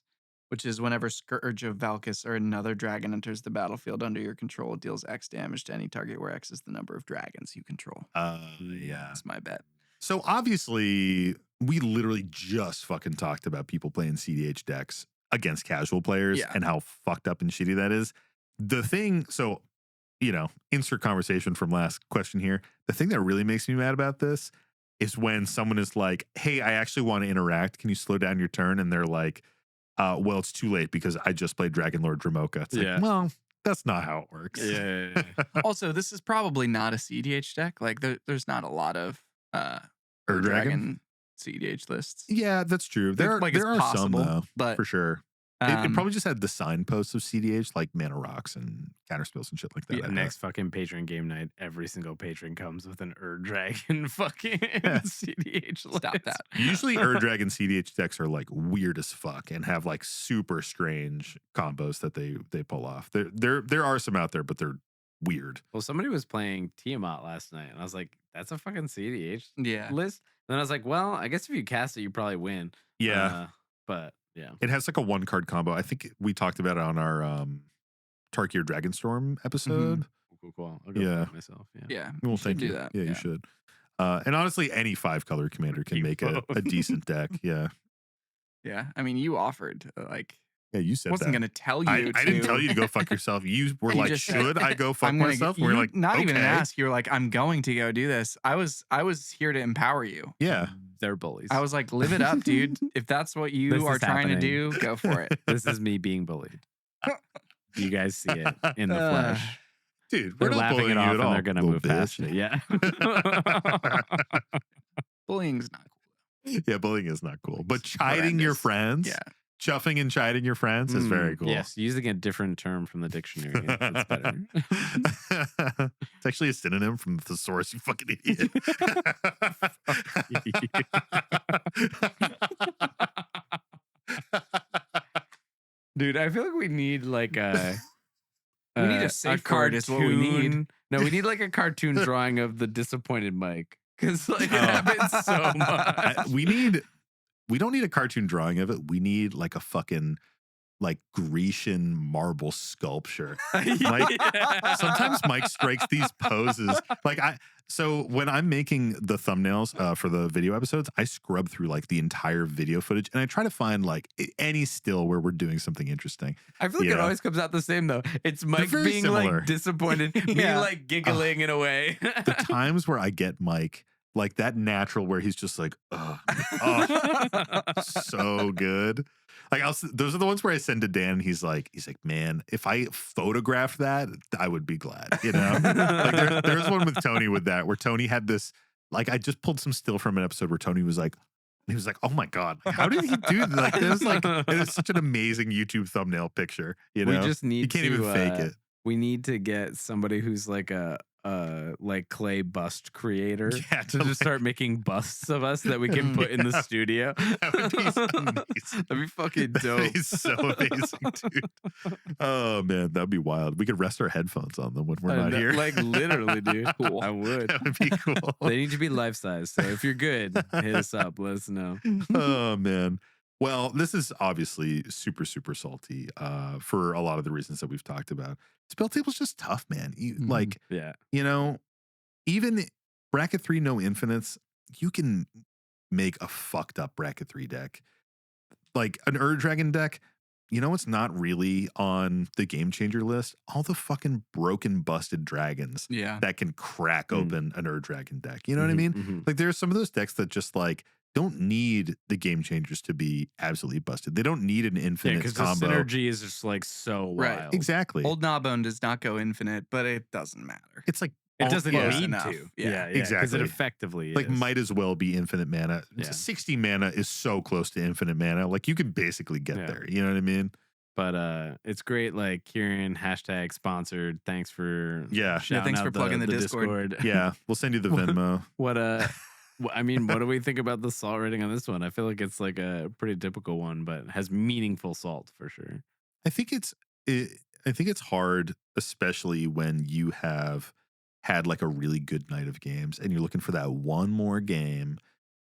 which is whenever Scourge of Valkis or another dragon enters the battlefield under your control, it deals X damage to any target where X is the number of dragons you control. Yeah. That's my bet. So obviously, we literally just fucking talked about people playing CDH decks against casual players Yeah. and how fucked up and shitty that is. The thing, so, insert conversation from last question here. The thing that really makes me mad about this is when someone is like, hey, I actually want to interact. Can you slow down your turn? And they're like, well, it's too late because I just played Dragonlord Dramoka. It's Yeah. like, well, that's not how it works. Yeah. Also, this is probably not a CDH deck. Like, there's not a lot of Ur-Dragon? dragon CDH lists. Yeah, that's true. There Like, are it's some, possible, though, but for sure. It um, probably just had the signposts of CDH, like Mana Rocks and Counterspells and shit like that. Yeah, I bet. next fucking patron game night, every single patron comes with an Ur-Dragon fucking CDH list. Stop that. Usually Ur-Dragon CDH decks are like weird as fuck and have like super strange combos that they pull off. There are some out there, but they're weird. Well, somebody was playing Tiamat last night, and I was like, that's a fucking CDH Yeah. list. And then I was like, well, I guess if you cast it, you probably win. Yeah. But yeah. It has like a 1-card combo. I think we talked about it on our Tarkir Dragonstorm episode. Cool. I'll go Yeah. play it myself. Yeah. Yeah. Well, you should thank do you. that. Yeah, you should. And honestly, any 5-color commander can You make a both. decent deck. Yeah. Yeah. I mean, you offered. Yeah, you said Wasn't that. going to tell you. I didn't tell you to go fuck yourself. You were You like, just said, should I go fuck I'm gonna myself? You We're like, not even okay. ask. You were like, I'm going to go do this. I was here to empower you. Yeah. They're bullies. I was like, live it up, dude. If that's what you This are is trying happening. to do, go for it. This is me being bullied. You guys see it in the flesh. Dude, They're we're not laughing bullying it you off at and all, they're going to little move past bitch. it. Yeah. Bullying's not cool. Yeah, bullying is not cool. But It's chiding your horrendous. friends, Yeah. chuffing and chiding your friends is very cool. Yes. Using a different term from the dictionary. It's better. It's actually a synonym from the thesaurus, you fucking idiot. Dude, I feel like we need like a. We need a safeguard is what we need. cartoon- No, we need like a cartoon drawing of the disappointed Mike. Because like it happens so much. We don't need a cartoon drawing of it. We need like a fucking like Grecian marble sculpture. Mike, sometimes Mike strikes these poses. So when I'm making the thumbnails for the video episodes, I scrub through like the entire video footage and I try to find like any still where we're doing something interesting. I feel like it Yeah. always comes out the same though. It's Mike very being similar. like disappointed, me Yeah. like giggling in a way. The times where I get Mike like that natural where he's just like, oh, so good. Like those are the ones where I send to Dan. And he's like, man, if I photographed that, I would be glad. You know, like there's one with Tony with that where Tony had this. Like I just pulled some still from an episode where Tony was like, oh my god, like, how did he do that? Like there's like it is such an amazing YouTube thumbnail picture. You know, We just need you can't even fake it. We need to get somebody who's like a like clay bust creator to just start making busts of us that we can put in the studio. That would be so amazing. That'd be fucking dope. He's so amazing, dude. Oh man, that'd be wild. We could rest our headphones on them when we're not here. Like literally, dude. Cool. I would. That would be cool. They need to be life size. So if you're good, hit us up. Let us know. Oh man. Well, this is obviously super, super salty for a lot of the reasons that we've talked about. Spelltable's just tough, man. Like, Yeah. you know, even bracket 3 no infinites, you can make a fucked up bracket 3 deck. Like an Dragon deck, you know what's not really on the game changer list? All the fucking broken, busted dragons that can crack open an Dragon deck. You know what I mean? Like there's some of those decks that just like don't need the game changers to be absolutely busted. They don't need an infinite because combo. the synergy is just like so Right. wild. Exactly. Old Gnawbone does not go infinite, but it doesn't matter. It's like It doesn't close need enough. to. Yeah, Because exactly. it effectively like is. might as well be infinite mana. Yeah. 60 mana is so close to infinite mana. Like you can basically get Yeah. there. You know what I mean? But it's great. Like Kieran # sponsored. Thanks for Yeah. shouting thanks out for plugging the Discord. Yeah. We'll send you the Venmo. What I mean, what do we think about the salt rating on this one? I feel like it's like a pretty typical one, but has meaningful salt for sure. I think it's hard, especially when you have had like a really good night of games and you're looking for that one more game.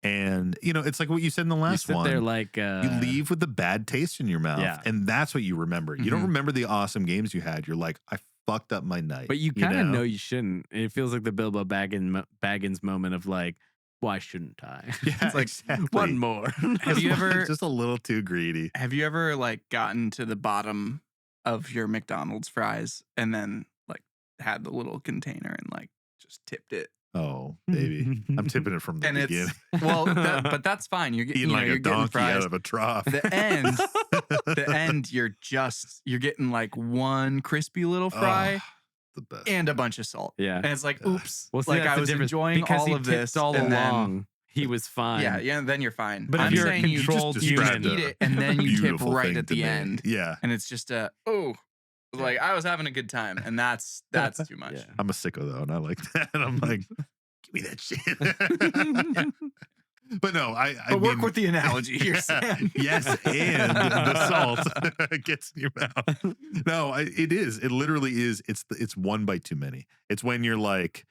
And you know, it's like what you said in the last you sit one. there like you leave with the bad taste in your mouth, Yeah. and that's what you remember. You don't remember the awesome games you had. You're like, I fucked up my night. But you kind of know you shouldn't. It feels like the Bilbo Baggins moment of like, why shouldn't I? Yeah, It's like exactly. one more. Have you ever just a little too greedy? have you ever like gotten to the bottom of your McDonald's fries and then like had the little container and like just tipped it? Oh, baby, I'm tipping it from the And beginning. it's well, but that's fine. You're Eating like you're a getting donkey fries. out of a trough. The end, you're getting like one crispy little fry Oh, the best. and a bunch of salt. Yeah. And it's like, oops. Well, see, like that's I the was difference. enjoying because all he of this tipped all and then- along. He was fine. yeah, then you're fine. But if I'm you're a saying you controlled just described human, eat it and then you tip Beautiful right thing at to the me. end. Yeah, And it's just like I was having a good time, and that's too much. Yeah. I'm a sicko though, and I like that. I'm like, give me that shit. But no, I But work mean, with the analogy here, Sam. yes, and the salt gets in your mouth. No, it is. It literally is. It's one bite too many. It's when you're like,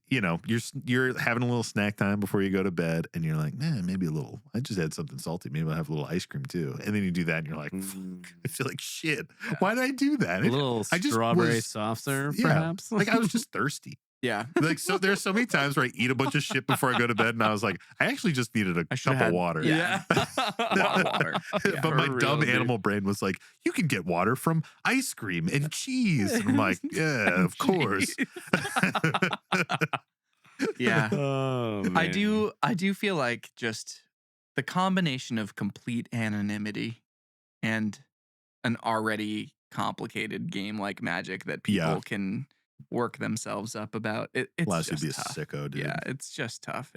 you know, you're having a little snack time before you go to bed, and you're like, man, maybe a little. I just had something salty. Maybe I'll have a little ice cream too. And then you do that, and you're like, fuck, I feel like shit. Why did I do that? A little I just strawberry was- soft serve, yeah, perhaps. like I was just thirsty. Yeah. Like so, there's so many times where I eat a bunch of shit before I go to bed, and I was like, I actually just needed a should've cup of had- water. yeah. Water. Yeah, But my for dumb real, dude. animal brain was like, you can get water from ice cream and cheese. And I'm like, yeah, of course. Yeah. Oh, I do feel like just the combination of complete anonymity and an already complicated game like Magic that people Yeah. can work themselves up about. It's Allows you just to be a tough. sicko, dude. Yeah, it's just tough.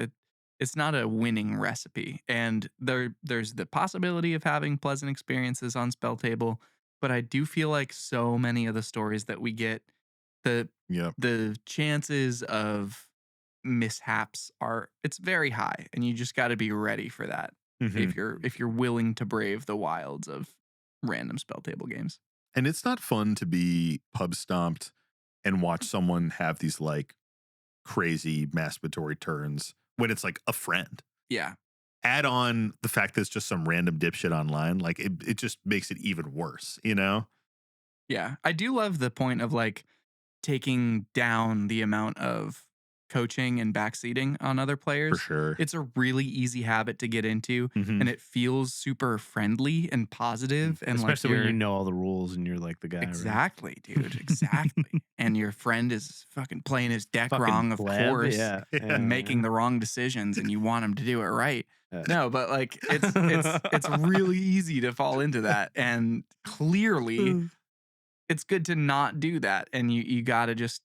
It's not a winning recipe. And there's the possibility of having pleasant experiences on Spelltable, but I do feel like so many of the stories that we get, Yep. the chances of mishaps it's very high, and you just got to be ready for that Mhm. if you're willing to brave the wilds of random Spelltable games. And it's not fun to be pub stomped and watch someone have these like crazy masturbatory turns when it's like a friend. Yeah. Add on the fact that it's just some random dipshit online, like it just makes it even worse, you know? Yeah. I do love the point of like taking down the amount of coaching and backseating on other players. For sure. It's a really easy habit to get into, Mhm. and it feels super friendly and positive, and Especially like when you're, you know all the rules and you're like the guy. Right? exactly, dude, exactly. And your friend is fucking playing his deck Fucking wrong, of pleb, course, Yeah. and making the wrong decisions, and you want him to do it right. Yeah. No, but like it's really easy to fall into that, and clearly it's good to not do that, and you got to just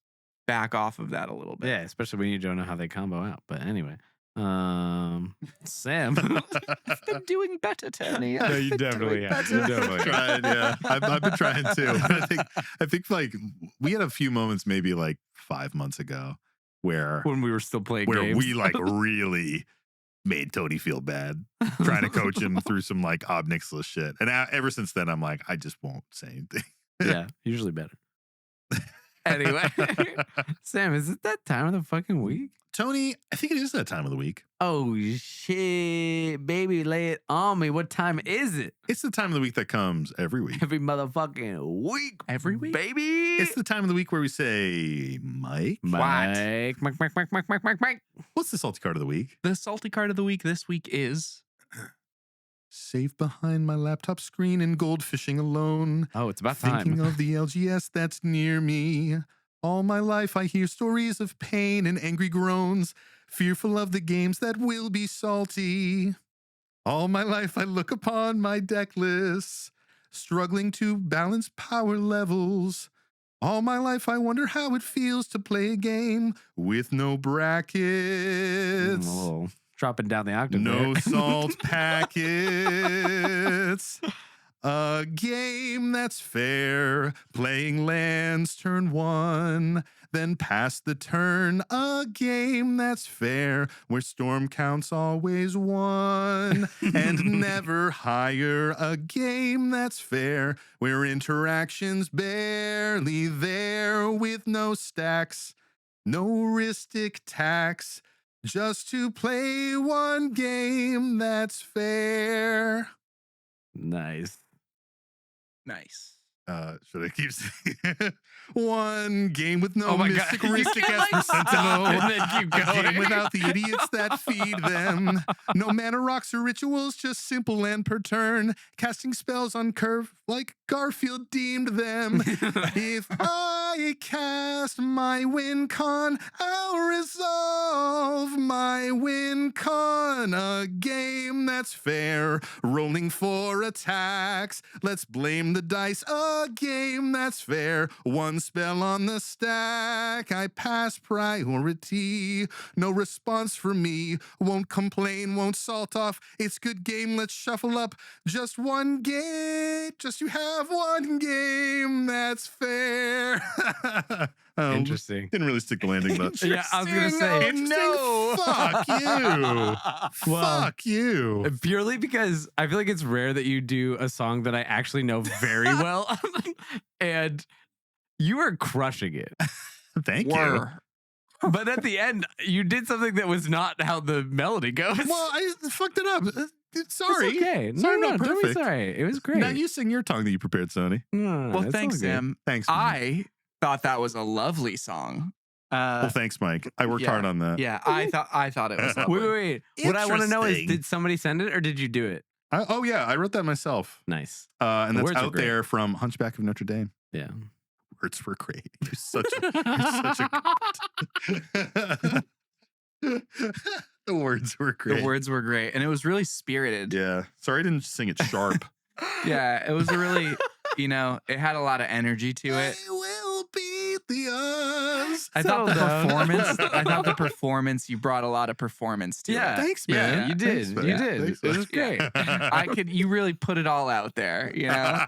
back off of that a little bit. Yeah, especially when you don't know how they combo out. But anyway, Sam. I've been doing better, Tony. No, you definitely have. You definitely have. Tried, yeah. I've been trying too. I think like we had a few moments maybe like 5 months ago where When we were still playing games. we like really made Tony feel bad trying to coach him through some like Ob Nicholas shit. And ever since then, I'm like, I just won't say anything. Yeah, usually better. Anyway, Sam, is it that time of the fucking week? Tony, I think it is that time of the week. Oh shit, baby, lay it on me. What time is it? It's the time of the week that comes every week. Every motherfucking week. Every week? Baby. It's the time of the week where we say, Mike, Mike. what's the salty card of the week? The salty card of the week this week is Safe behind my laptop screen and goldfishing alone. Oh, it's about Thinking time. of the LGS that's near me. All my life I hear stories of pain and angry groans, fearful of the games that will be salty. All my life I look upon my deck lists, struggling to balance power levels. All my life I wonder how it feels to play a game with no brackets. A little dropping down the octave. No there. salt packets. A game that's fair. Playing lands turn 1. Then pass the turn. A game that's fair. Where storm counts always 1. And never higher. A game that's fair. Where interactions barely there. With no stacks. No ristic tax. Just to play one game that's fair. Nice. nice. Should I keep saying one game with no Oh my God. mystic You ristic can't, as the like, stop sentinel. and then keep A going. game without the idiots that feed them. No mana rocks or rituals, just simple land per turn. Casting spells on curve like Garfield deemed them. If I cast my win con, I'll resolve my win con. A game that's fair, rolling for attacks. Let's blame the dice. A game that's fair, one spell on the stack. I pass priority. No response from me. Won't complain, won't salt off. It's good game, let's shuffle up. Just one game. Just you have one game that's fair. Interesting. Didn't really stick the landing much. Yeah, I was gonna say Interesting. Fuck you. Well, Fuck you. purely because I feel like it's rare that you do a song that I actually know very well, and you are crushing it. Thank you. Were. But at the end, you did something that was not how the melody goes. Well, I fucked it up. Sorry. It's okay. Sorry, no, not don't be perfect. sorry. It was great. Now you sing your tongue that you prepared, Sony. No, Well, it's thanks, all good. Sam. Thanks. Mike. I thought that was a lovely song. Well, thanks, Mike. I worked yeah. hard on that. Yeah, I thought it was lovely. Wait. What I want to know is, Interesting. did somebody send it or did you do it? Oh yeah, I wrote that myself. Nice. And The that's words are out great. there from Hunchback of Notre Dame. Yeah. Words were great. You're such a the words were great. The words were great, and it was really spirited. Yeah. Sorry I didn't sing it sharp. Yeah, it was a really, it had a lot of energy to it. I will beat the odds. I thought the Settle down. performance. I thought the performance. You brought a lot of perforance to Yeah. it. Thanks, Yeah, man. you did. Thanks, man. You did. Thanks, It was man. great. I could. You really put it all out there. You know.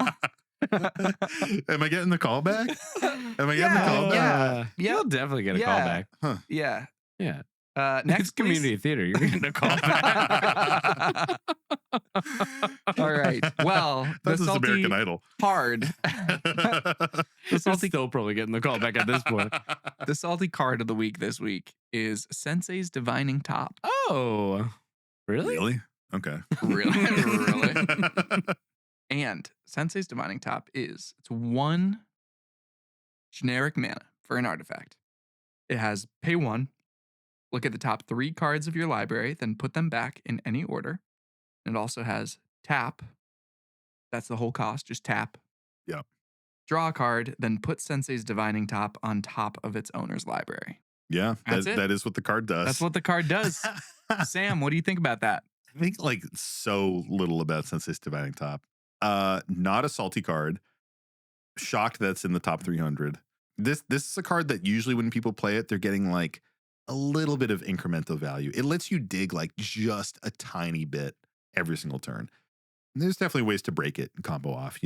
Am I getting the call back? Am I getting the Yeah, call back? yeah. You'll definitely get a Yeah. call back. Yeah. Yeah. Next, It's community theater. You're getting a call back. All right. Well, the This is salty American Idol. card. The salty still probably getting the call back at this point. The salty card of the week this week is Sensei's Divining Top. Oh, really? Really? Okay. Really? And Sensei's Divining Top it's 1 generic mana for an artifact. It has pay 1, look at the top 3 cards of your library, then put them back in any order. It also has tap. That's the whole cost, just tap. Yep. Draw a card, then put Sensei's Divining Top on top of its owner's library. Yeah, That's it. that is what the card does. That's what the card does. Sam, what do you think about that? I think like so little about Sensei's Divining Top. Not a salty card. Shocked that's in the top 300. This is a card that usually when people play it, they're getting like a little bit of incremental value. It lets you dig like just a tiny bit every single turn. And there's definitely ways to break it and combo off,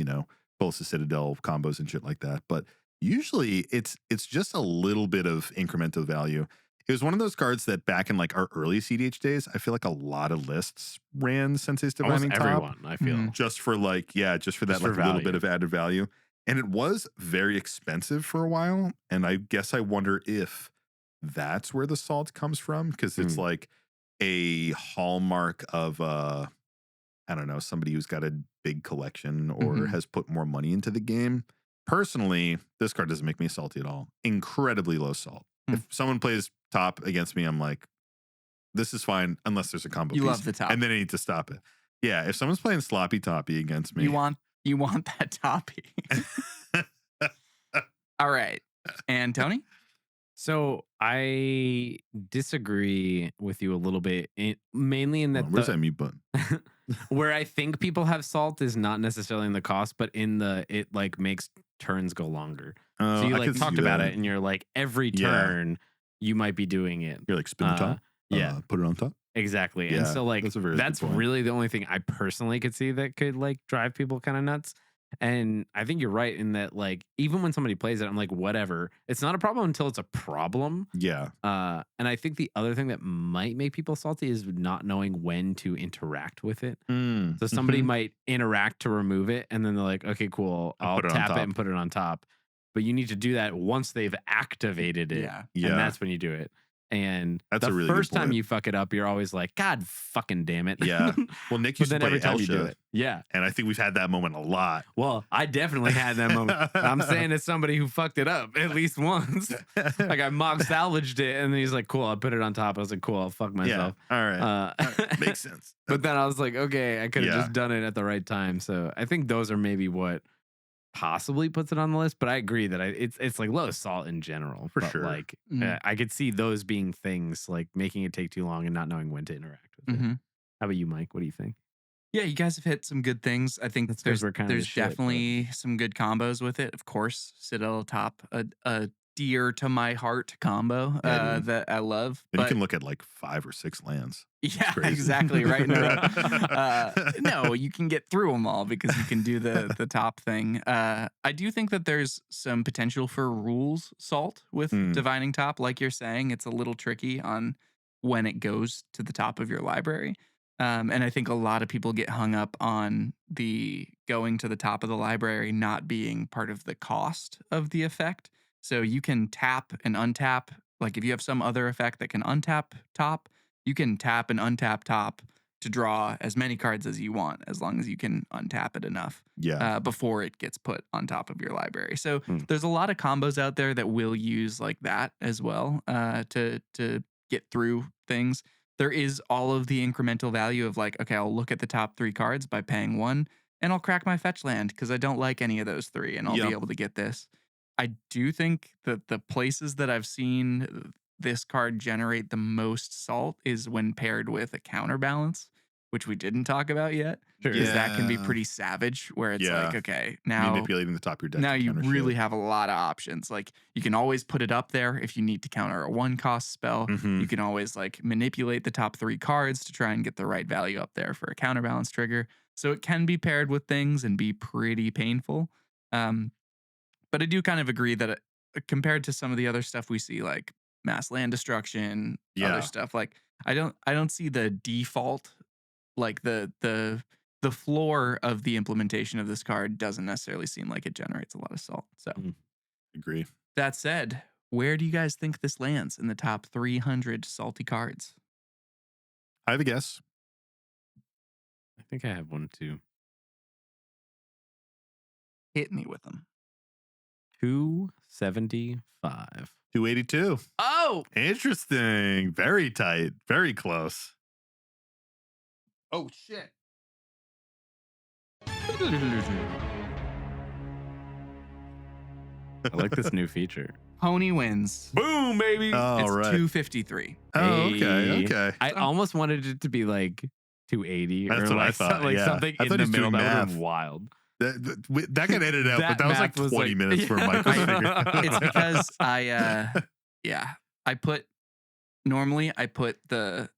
Pulse the Citadel combos and shit like that. But usually it's just a little bit of incremental value. It was one of those cards that back in like our early CDH days, I feel like a lot of lists ran Sensei's Divining Top. Everyone, I feel. Just for like, just for that for like little value. bit of added value. And it was very expensive for a while. And I guess I wonder if that's where the salt comes from. Because it's like a hallmark of, I don't know, somebody who's got a big collection or has put more money into the game. Personally, this card doesn't make me salty at all. Incredibly low salt. If someone plays top against me, I'm like, this is fine unless there's a combo You piece. love the top. And then I need to stop it. Yeah, if someone's playing sloppy toppy against me. You want that toppy. All right. And Tony? So I disagree with you a little bit, mainly in that Where's that mute button? where I think people have salt is not necessarily in the cost, but in it like makes turns go longer. So you I like could talked see about that. it, and you're like every Yeah. turn you might be doing it. You're like spin the top. Yeah, Put it on top. exactly. Yeah, And so like that's a very good that's point. really the only thing I personally could see that could like drive people kind of nuts. And I think you're right in that like even when somebody plays it, I'm like, whatever. It's not a problem until it's a problem. Yeah. And I think the other thing that might make people salty is not knowing when to interact with it. So somebody might interact to remove it, and then they're like, okay, cool, I'll put it on tap it top. and put it on top. But you need to do that once they've activated it. Yeah. Yeah. And that's when you do it. And That's the a really good first time point. you fuck it up, you're always like, God fucking damn it. Yeah. Well, Nick But used to then play every time you do Elsha, it. Yeah. and I think we've had that moment a lot. Well, I definitely had that moment. I'm saying it's somebody who fucked it up at least once. Like I mock salvaged it, and then he's like, cool, I'll put it on top. I was like, cool, I'll fuck Yeah. myself. All right. Makes sense. But then I was like, okay, I could have Yeah. just done it at the right time. So I think those are maybe what possibly puts it on the list. But I agree that it's like low salt in general. For But sure. like Mhm. I could see those being things like making it take too long and not knowing when to interact with it. Mm-hmm. How about you, Mike? What do you think? Yeah, you guys have hit some good things. I think That's 'cause there's we're kinda the there's shit, but- definitely some good combos with it. Of course, Citadel top, a dear to my heart combo Yeah, dude. that I love. And you But can look at like 5 or 6 lands. yeah, crazy. exactly, right in a row. No, you can get through them all because you can do the top thing. I do think that there's some potential for rules salt with Divining Top. Like you're saying, it's a little tricky on when it goes to the top of your library. And I think a lot of people get hung up on the going to the top of the library not being part of the cost of the effect. So you can tap and untap. Like if you have some other effect that can untap top, you can tap and untap top to draw as many cards as you want, as long as you can untap it enough Yeah. before it gets put on top of your library. So there's a lot of combos out there that will use like that as well to get through things. There is all of the incremental value of like, okay, I'll look at the top 3 cards by paying 1, and I'll crack my fetch land because I don't like any of those 3, and I'll Yep. be able to get this. I do think that the places that I've seen this card generate the most salt is when paired with a counterbalance, which we didn't talk about yet. Sure. Because that can be Yeah. pretty savage, where it's Yeah. like, okay, now Manipulating the top of your deck. now to you counter really shit. have a lot of options. Like you can always put it up there if you need to counter a 1-cost spell. Mhm. You can always like manipulate the top 3 cards to try and get the right value up there for a counterbalance trigger. So it can be paired with things and be pretty painful. But I do kind of agree that compared to some of the other stuff we see, like mass land destruction, Yeah. other stuff, like I don't see the default, like the floor of the implementation of this card doesn't necessarily seem like it generates a lot of salt. So Agree. that said, where do you guys think this lands in the top 300 salty cards? I have a guess. I think I have one too. Hit me with them. 275. 282. Oh, go. Interesting. Very tight. Very close. Oh shit. I like this new feature. Pony wins. Boom, baby. Oh, It's right. 253. Oh, okay. Hey. Okay. I almost wanted it to be like 280 That's or what I like, thought, like yeah. something I in thought the he was middle. doing That would have math. been wild. That got edited out, That but that was like math was 20 like- minutes for Michael's figure. It's because normally I put the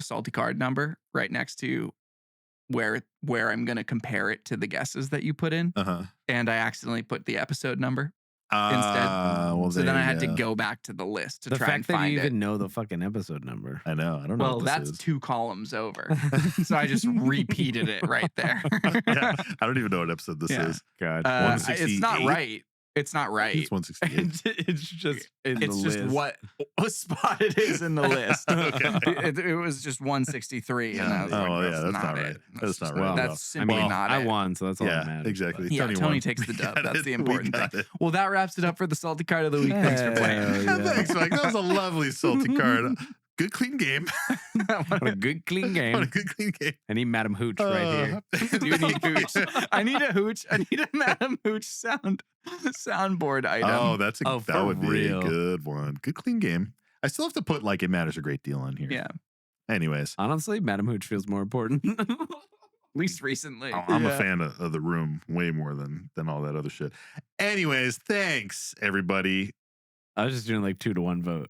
salty card number right next to where I'm going to compare it to the guesses that you put in. Uh-huh. And I accidentally put the episode number. Well, So then I had to go. go back to the list to The try fact and that find you it. even know the fucking episode number. I know. I don't know. Well, what this that's is. 2 columns over. So I just repeated it right there. Yeah, I don't even know what episode this Yeah. is. God. It's not 168? right. It's not right. It's 168. It's just in It's the just list. what spot it is in the list. Okay. It was just 163. And I was Oh, like, yeah, that's that's not not it. right. That's That's not just- right at all. That's simply I mean, not I it. won, so that's all that Yeah, matters. exactly. Yeah, Tony won. takes the We dub. got That's it. the We important got thing. it. Well, that wraps it up for the salty card of the week. Thanks for playing. Hell yeah. Thanks, Mike. That was a lovely salty card. Good, clean game. What a good clean What a game. good, clean game. I need Madam Hooch right here. You need hooch. I need a hooch. I need a Madam Hooch soundboard item. Oh, that Oh, for would be real. a good one. Good, clean game. I still have to put like it matters a great deal on here. Yeah. Anyways, Honestly, Madam Hooch feels more important. At least recently. I'm a fan of the room way more than all that other shit. Anyways, thanks everybody. I was just doing like 2-to-1 vote.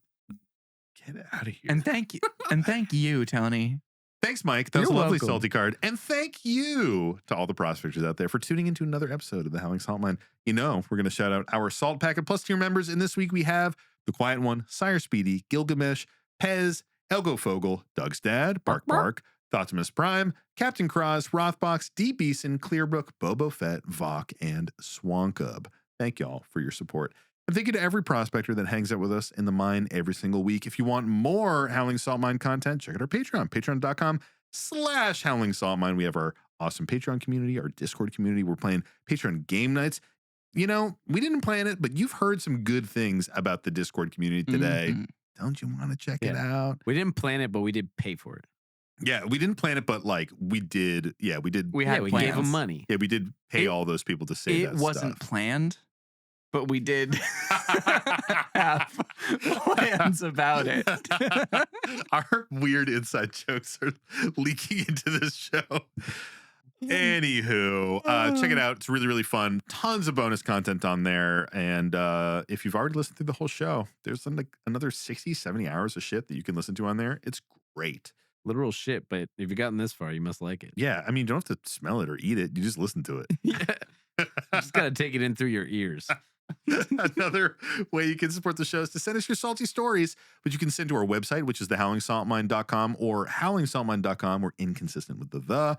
Get out of here. And thank you. And thank you, Tony. Thanks, Mike. That was a You're lovely welcome. salty card. And thank you to all the prospectors out there for tuning into another episode of the Howling Salt Mine. You know, we're going to shout out our Salt Packet Plus tier members. And this week we have The Quiet One, Sire Speedy, Gilgamesh, Pez, Elgo Fogel, Doug's Dad, Bark Bark, Thopters Prime, Captain Cross, Rothbox, D. Beeson, Clearbrook, Bobo Fett, Vok, and Swankub. Thank y'all for your support. And thank you to every prospector that hangs out with us in the mine every single week. If you want more Howling Salt Mine content, check out our Patreon, patreon.com/Howling Salt Mine. We have our awesome Patreon community, our Discord community. We're playing Patreon game nights. You know, we didn't plan it, but you've heard some good things about the Discord community today. Mhm. Don't you want to check it Yeah. out? We didn't plan it, but we did pay for it. Yeah, we didn't plan it, but like we did. Yeah, we did. We had we plans. gave them money. Yeah, we did pay It- all those people to say It that wasn't stuff. planned, but we did have plans about it. Our weird inside jokes are leaking into this show. Anywho, check it out. It's really, really fun. Tons of bonus content on there. And if you've already listened through the whole show, there's like another 60, 70 hours of shit that you can listen to on there. It's great. Literal shit, but if you've gotten this far, you must like it. Yeah, I mean, you don't have to smell it or eat it. You just listen to it. Yeah. You just got to take it in through your ears. Another way you can support the show is to send us your salty stories, which you can send to our website, which is thehowlingsaltmine.com or howlingsaltmine.com. We're inconsistent with the.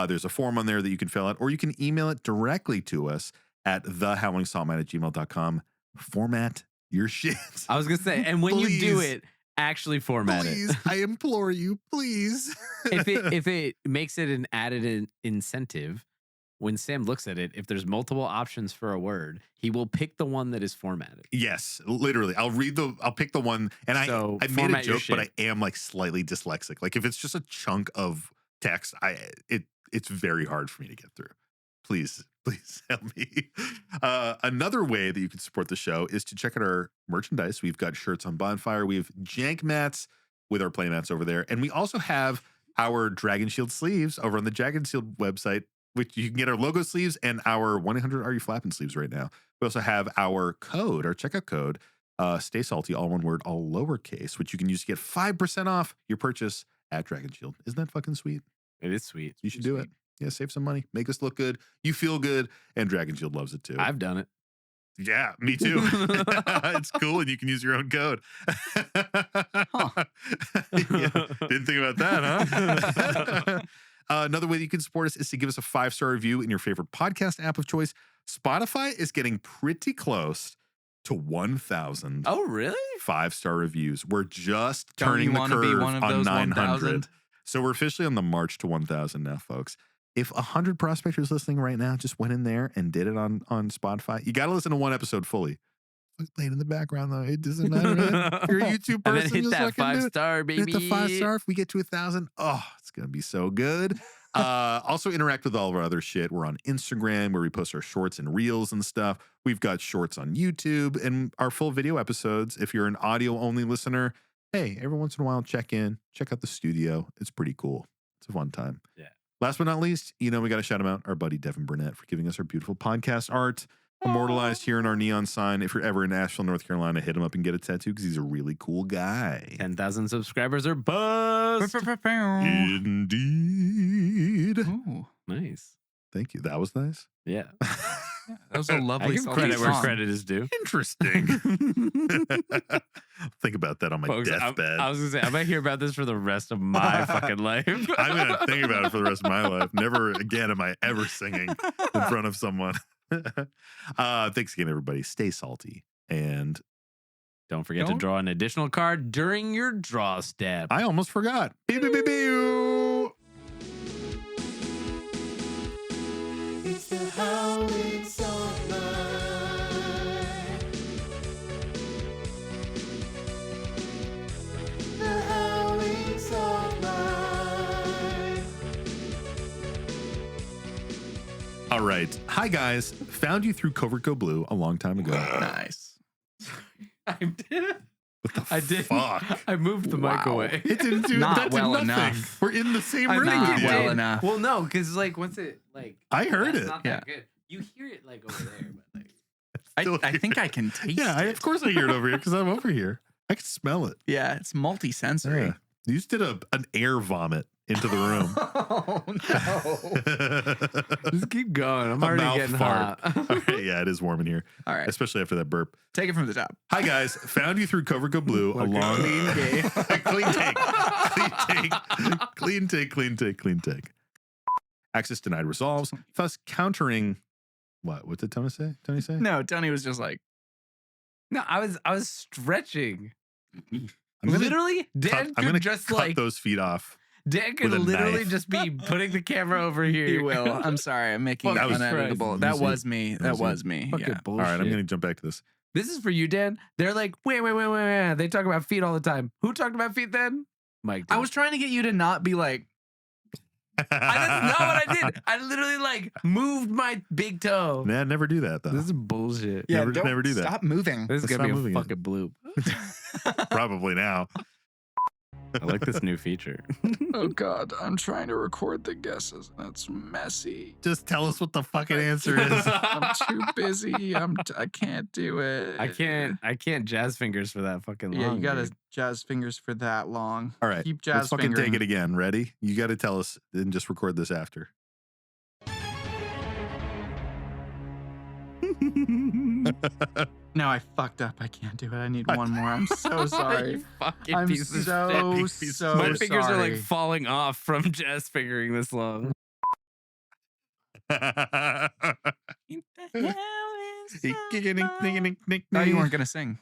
There's a form on there that you can fill out, or you can email it directly to us at thehowlingsaltmine@gmail.com. Format your shit. I was going to say, and when you do Please. it, actually format Please, it. I implore you, please. if it makes it an added incentive, when Sam looks at it, if there's multiple options for a word, he will pick the one that is formatted. Yes, literally. I'll pick the one, and So I made a format your joke, but I shit. am like slightly dyslexic. Like if it's just a chunk of text, it's very hard for me to get through. Please help me. Another way that you can support the show is to check out our merchandise. We've got shirts on Bonfire. We have jank mats with our play mats over there, and we also have our Dragon Shield sleeves over on the Dragon Shield website, which you can get our logo sleeves and our 1-800 Are You Flapping sleeves right now. We also have our code, our checkout code, Stay Salty, all one word, all lowercase, which you can use to get 5% off your purchase at Dragon Shield. Isn't that fucking sweet? It is sweet. You should do it. Yeah, save some money, make us look good. You feel good, and Dragon Shield loves it too. I've done it. Yeah, me too. It's cool, and you can use your own code. Yeah, didn't think about that, huh? Another way that you can support us is to give us a 5-star review in your favorite podcast app of choice. Spotify is getting pretty close to 1,000 Oh, really? 5-star reviews. We're just Don't turning you the wanna be curve one of on those 900. 1,000? So we're officially on the march to 1,000 now, folks. If 100 prospectors listening right now just went in there and did it on Spotify, you got to listen to one episode fully. playing in the background though. It doesn't matter. Man. If you're a YouTube person, And then hit just that fucking do it. 5-star, baby. Hit the 5-star. If we get to 1,000, oh, it's gonna be so good. Also interact with all of our other shit. We're on Instagram where we post our shorts and reels and stuff. We've got shorts on YouTube and our full video episodes. If you're an audio only listener, hey, every once in a while, check out the studio. It's pretty cool. It's a fun time. Yeah. Last but not least, we got to shout him out, our buddy Devin Burnett, for giving us our beautiful podcast art, immortalized here in our neon sign. If you're ever in Asheville, North Carolina, hit him up and get a tattoo because he's a really cool guy. 10,000 subscribers are bust. Indeed. Ooh, Nice. Thank you. That was nice. Yeah. that was a I lovely give salty credit where song. credit is due. Interesting. Think about that on my Folks, deathbed. I was going to say, I might hear about this for the rest of my fucking life. I'm going to think about it for the rest of my life. Never again am I ever singing in front of someone. Thanks again, everybody. Stay salty. And Don't forget to draw an additional card during your draw step. I almost forgot. Pew, pew, pew, pew. It's the Howling Song Line. The Howling Song Line. All right. Hi, guys. Found you through Covert Go Blue a long time ago. Nice. I did. What the I did. fuck? I moved the mic Wow. away. It didn't do Not that. Did well nothing. enough. We're in the same I room. think Not with it you. well did. enough. Well, no, because like once it like I heard that's it. Not Yeah. that good. You hear it like over there, but like I think I can taste Yeah, it. of course I hear it over here because I'm over here. I can smell it. Yeah, it's multi-sensory. Yeah. You just did an air vomit into the room. Oh no. just keep going. I'm A already mouth getting fart. hot. All right, yeah, it is warm in here, All right, especially after that burp. take it from the top. Hi guys, found you through Covert Go Blue a Like a long clean game. clean take. Access denied resolves, thus countering what? What did Tony say? No, Tony was just like, No, I was stretching. I'm gonna Literally, Dan I'm gonna could just cut like those feet off. Dan could with a literally knife. just be putting the camera over here. "He will." I'm sorry, I'm making it That was uneditable. Christ. That Easy. was me. That Easy. was me. Fucking Yeah. bullshit. All right, I'm gonna jump back to this. This is for you, Dan. They're like, wait. They talk about feet all the time. Who talked about feet then? Mike did. I was trying to get you to not be like, That's not what I did. I literally like moved my big toe. Nah, never do that though. This is bullshit. yeah, Never- don't never do that. Stop moving. This is Let's gonna stop be a moving it. fucking bloop. Probably now. I like this new feature. Oh God, I'm trying to record the guesses. That's messy. Just tell us what the fucking answer is. I'm too busy. I can't do it. I can't jazz fingers for that fucking long. Yeah, you gotta dude. jazz fingers for that long. All right, Keep jazz let's fucking fingering. take it again. Ready? You got to tell us and just record this after. No, I fucked up. I can't do it. I need one more. I'm so sorry. You fucking I'm piece of so shit. Piece of so My shit. fingers are like sorry. falling off from jazz fingering this long. No, you weren't gonna sing.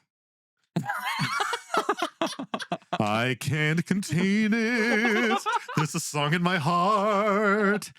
I can't contain it. There's a song in my heart.